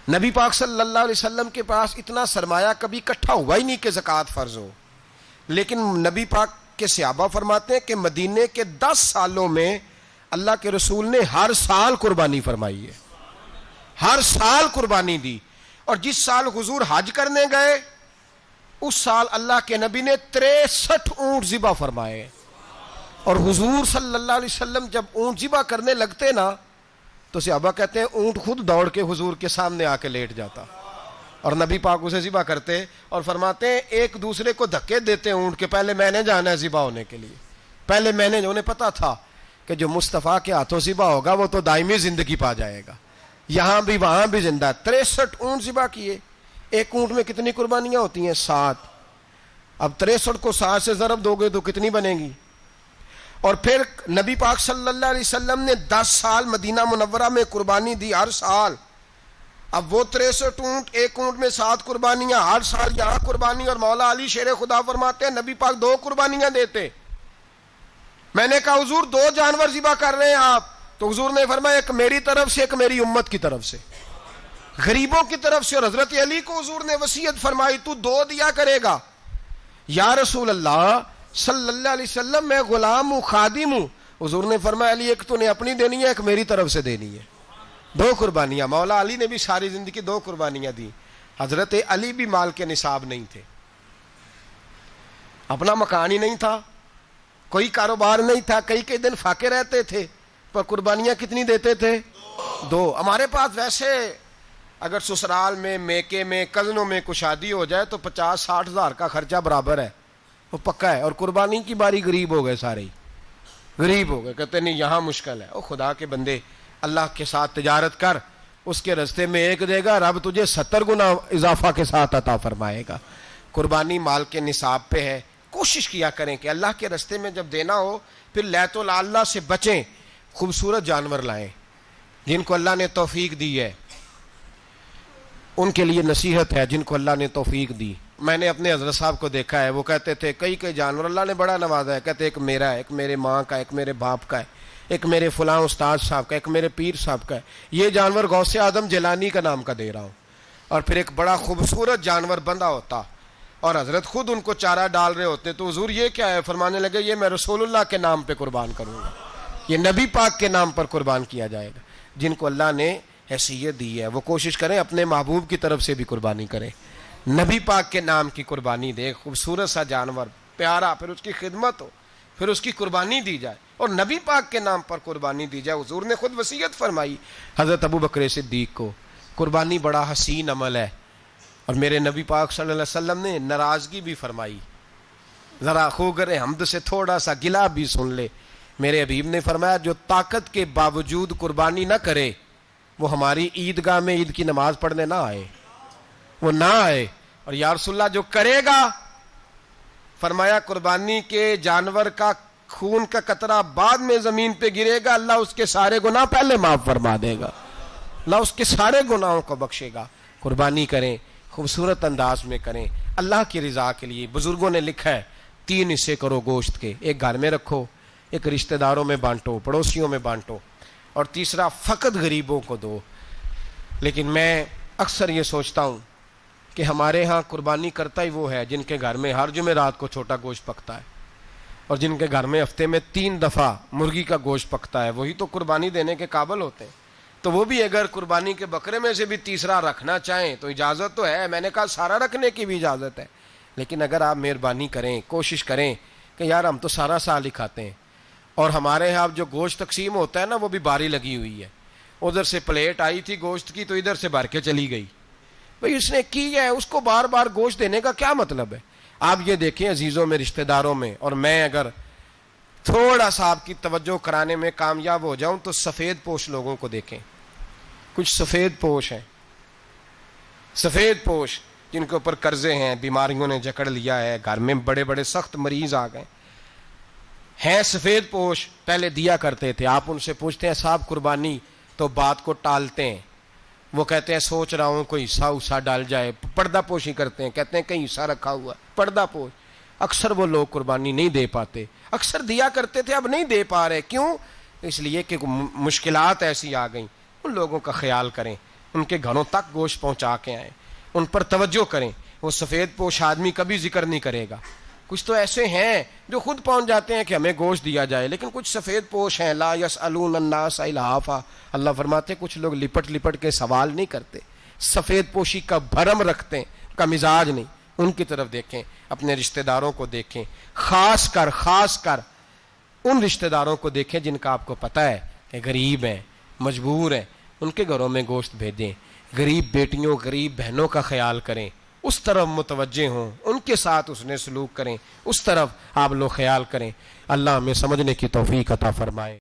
Speaker 1: نبی پاک صلی اللہ علیہ وسلم کے پاس اتنا سرمایہ کبھی اکٹھا ہوا ہی نہیں کہ زکوٰۃ فرض ہو. لیکن نبی پاک کے صحابہ فرماتے ہیں کہ مدینے کے 10 سالوں میں اللہ کے رسول نے ہر سال قربانی فرمائی ہے, ہر سال قربانی دی. اور جس سال حضور حج کرنے گئے اس سال اللہ کے نبی نے 63 اونٹ ذبح فرمائے. اور حضور صلی اللہ علیہ وسلم جب اونٹ ذبح کرنے لگتے نا تو صحابہ کہتے ہیں اونٹ خود دوڑ کے حضور کے سامنے آ کے لیٹ جاتا, اور نبی پاک اسے ذبح کرتے اور فرماتے ہیں ایک دوسرے کو دھکے دیتے اونٹ کے, پہلے میں نے جانا ہے ذبح ہونے کے لیے, پہلے میں نے. انہیں پتا تھا کہ جو مصطفیٰ کے ہاتھوں ذبح ہوگا وہ تو دائمی زندگی پا جائے گا, یہاں بھی وہاں بھی زندہ. 63 اونٹ ذبح کیے. ایک اونٹ میں کتنی قربانیاں ہوتی ہیں؟ 7. اب 63 کو 7 سے ضرب دو گے تو کتنی بنے گی؟ اور پھر نبی پاک صلی اللہ علیہ وسلم نے 10 سال مدینہ منورہ میں قربانی دی, ہر سال. اب وہ 63 اونٹ, ایک اونٹ میں 7 قربانیاں, ہر سال یہاں قربانی. اور مولا علی شیر خدا فرماتے ہیں نبی پاک 2 قربانیاں دیتے. میں نے کہا حضور 2 جانور ذبح کر رہے ہیں آپ, تو حضور نے فرمایا ایک میری طرف سے ایک میری امت کی طرف سے, غریبوں کی طرف سے. اور حضرت علی کو حضور نے وصیت فرمائی تو 2 دیا کرے گا. یا رسول اللہ صلی اللہ علیہ وسلم میں غلام ہوں, خادم ہوں. حضور نے فرمایا علی ایک تو نے اپنی دینی ہے, ایک میری طرف سے دینی ہے. 2 قربانیاں. مولا علی نے بھی ساری زندگی 2 قربانیاں دی. حضرت علی بھی مال کے نصاب نہیں تھے, اپنا مکان ہی نہیں تھا, کوئی کاروبار نہیں تھا, کئی دن فاقے رہتے تھے. پر قربانیاں کتنی دیتے تھے؟ 2۔ ہمارے پاس ویسے اگر سسرال میں، میکے میں، کزنوں میں کچھ شادی ہو جائے تو 50-60 ہزار کا خرچہ برابر ہے، وہ پکا ہے۔ اور قربانی کی باری غریب ہو گئے، سارے ہی غریب ہو گئے، کہتے نہیں یہاں مشکل ہے۔ او خدا کے بندے، اللہ کے ساتھ تجارت کر، اس کے رستے میں 1 دے گا، رب تجھے 70 گنا اضافہ کے ساتھ عطا فرمائے گا۔ قربانی مال کے نصاب پہ ہے، کوشش کیا کریں کہ اللہ کے رستے میں جب دینا ہو پھر لیت اللہ سے بچیں، خوبصورت جانور لائیں۔ جن کو اللہ نے توفیق دی ہے ان کے لیے نصیحت ہے، جن کو اللہ نے توفیق دی۔ میں نے اپنے حضرت صاحب کو دیکھا ہے، وہ کہتے تھے کئی جانور اللہ نے بڑا نوازا ہے، کہتے ایک میرا ہے، ایک میرے ماں کا، ایک میرے باپ کا ہے، ایک میرے فلاں استاد صاحب کا، ایک میرے پیر صاحب کا ہے۔ یہ جانور غوث اعظم جیلانی کا نام کا دے رہا ہوں۔ اور پھر ایک بڑا خوبصورت جانور بندھا ہوتا اور حضرت خود ان کو چارہ ڈال رہے ہوتے، تو حضور یہ کیا ہے؟ فرمانے لگے یہ میں رسول اللہ کے نام پہ قربان کروں گا، یہ نبی پاک کے نام پر قربان کیا جائے گا۔ جن کو اللہ نے حیثیت دی ہے وہ کوشش کریں اپنے محبوب کی طرف سے بھی قربانی کریں، نبی پاک کے نام کی قربانی دے، خوبصورت سا جانور پیارا، پھر اس کی خدمت ہو، پھر اس کی قربانی دی جائے اور نبی پاک کے نام پر قربانی دی جائے۔ حضور نے خود وصیت فرمائی حضرت ابو بکر صدیق کو، قربانی بڑا حسین عمل ہے، اور میرے نبی پاک صلی اللہ علیہ وسلم نے ناراضگی بھی فرمائی، ذرا خوگر حمد سے تھوڑا سا گلا بھی سن لے۔ میرے حبیب نے فرمایا جو طاقت کے باوجود قربانی نہ کرے وہ ہماری عیدگاہ میں عید کی نماز پڑھنے نہ آئے، وہ نہ آئے۔ اور یا رسول اللہ جو کرے گا، فرمایا قربانی کے جانور کا خون کا قطرہ بعد میں زمین پہ گرے گا، اللہ اس کے سارے گناہ پہلے معاف فرما دے گا، اللہ اس کے سارے گناہوں کو بخشے گا۔ قربانی کریں، خوبصورت انداز میں کریں، اللہ کی رضا کے لیے۔ بزرگوں نے لکھا ہے 3 حصے کرو گوشت کے، ایک گھر میں رکھو، ایک رشتہ داروں میں بانٹو، پڑوسیوں میں بانٹو، اور تیسرا فقط غریبوں کو دو۔ لیکن میں اکثر یہ سوچتا ہوں کہ ہمارے ہاں قربانی کرتا ہی وہ ہے جن کے گھر میں ہر جمعرات کو چھوٹا گوشت پکتا ہے، اور جن کے گھر میں ہفتے میں 3 دفعہ مرغی کا گوشت پکتا ہے، وہی تو قربانی دینے کے قابل ہوتے ہیں۔ تو وہ بھی اگر قربانی کے بکرے میں سے بھی تیسرا رکھنا چاہیں تو اجازت تو ہے، میں نے کہا سارا رکھنے کی بھی اجازت ہے، لیکن اگر آپ مہربانی کریں، کوشش کریں کہ یار ہم تو سارا سال ہی کھاتے ہیں، اور ہمارے یہاں جو گوشت تقسیم ہوتا ہے نا وہ بھی باری لگی ہوئی ہے، ادھر سے پلیٹ آئی تھی گوشت کی تو ادھر سے بھر کے چلی گئی، بھئی اس نے کی ہے، اس کو بار بار گوشت دینے کا کیا مطلب ہے؟ آپ یہ دیکھیں عزیزوں میں، رشتہ داروں میں، اور میں اگر تھوڑا سا آپ کی توجہ کرانے میں کامیاب ہو جاؤں تو سفید پوش لوگوں کو دیکھیں، کچھ سفید پوش ہیں، سفید پوش جن کے اوپر قرضے ہیں، بیماریوں نے جکڑ لیا ہے، گھر میں بڑے بڑے سخت مریض آ گئے ہیں، سفید پوش پہلے دیا کرتے تھے۔ آپ ان سے پوچھتے ہیں صاحب قربانی، تو بات کو ٹالتے ہیں، وہ کہتے ہیں سوچ رہا ہوں کوئی حصہ ڈال جائے، پردہ پوشی کرتے ہیں، کہتے ہیں کہیں حصہ رکھا ہوا پردہ پوش۔ اکثر وہ لوگ قربانی نہیں دے پاتے، اکثر دیا کرتے تھے اب نہیں دے پا رہے، کیوں؟ اس لیے کہ مشکلات ایسی آ گئیں۔ ان لوگوں کا خیال کریں، ان کے گھروں تک گوشت پہنچا کے آئیں، ان پر توجہ کریں۔ وہ سفید پوش آدمی کبھی ذکر نہیں کرے گا، کچھ تو ایسے ہیں جو خود پہنچ جاتے ہیں کہ ہمیں گوشت دیا جائے، لیکن کچھ سفید پوش ہیں لا یسألون الناس الحافا، اللہ فرماتے کچھ لوگ لپٹ لپٹ کے سوال نہیں کرتے، سفید پوشی کا بھرم رکھتے ہیں، کا مزاج نہیں۔ ان کی طرف دیکھیں، اپنے رشتہ داروں کو دیکھیں، خاص کر ان رشتہ داروں کو دیکھیں جن کا آپ کو پتہ ہے کہ غریب ہیں، مجبور ہیں، ان کے گھروں میں گوشت بھیجیں۔ غریب بیٹیوں، غریب بہنوں کا خیال کریں، اس طرف متوجہ ہوں، ان کے ساتھ اس نے سلوک کریں، اس طرف آپ لوگ خیال کریں۔ اللہ ہمیں سمجھنے کی توفیق عطا فرمائے۔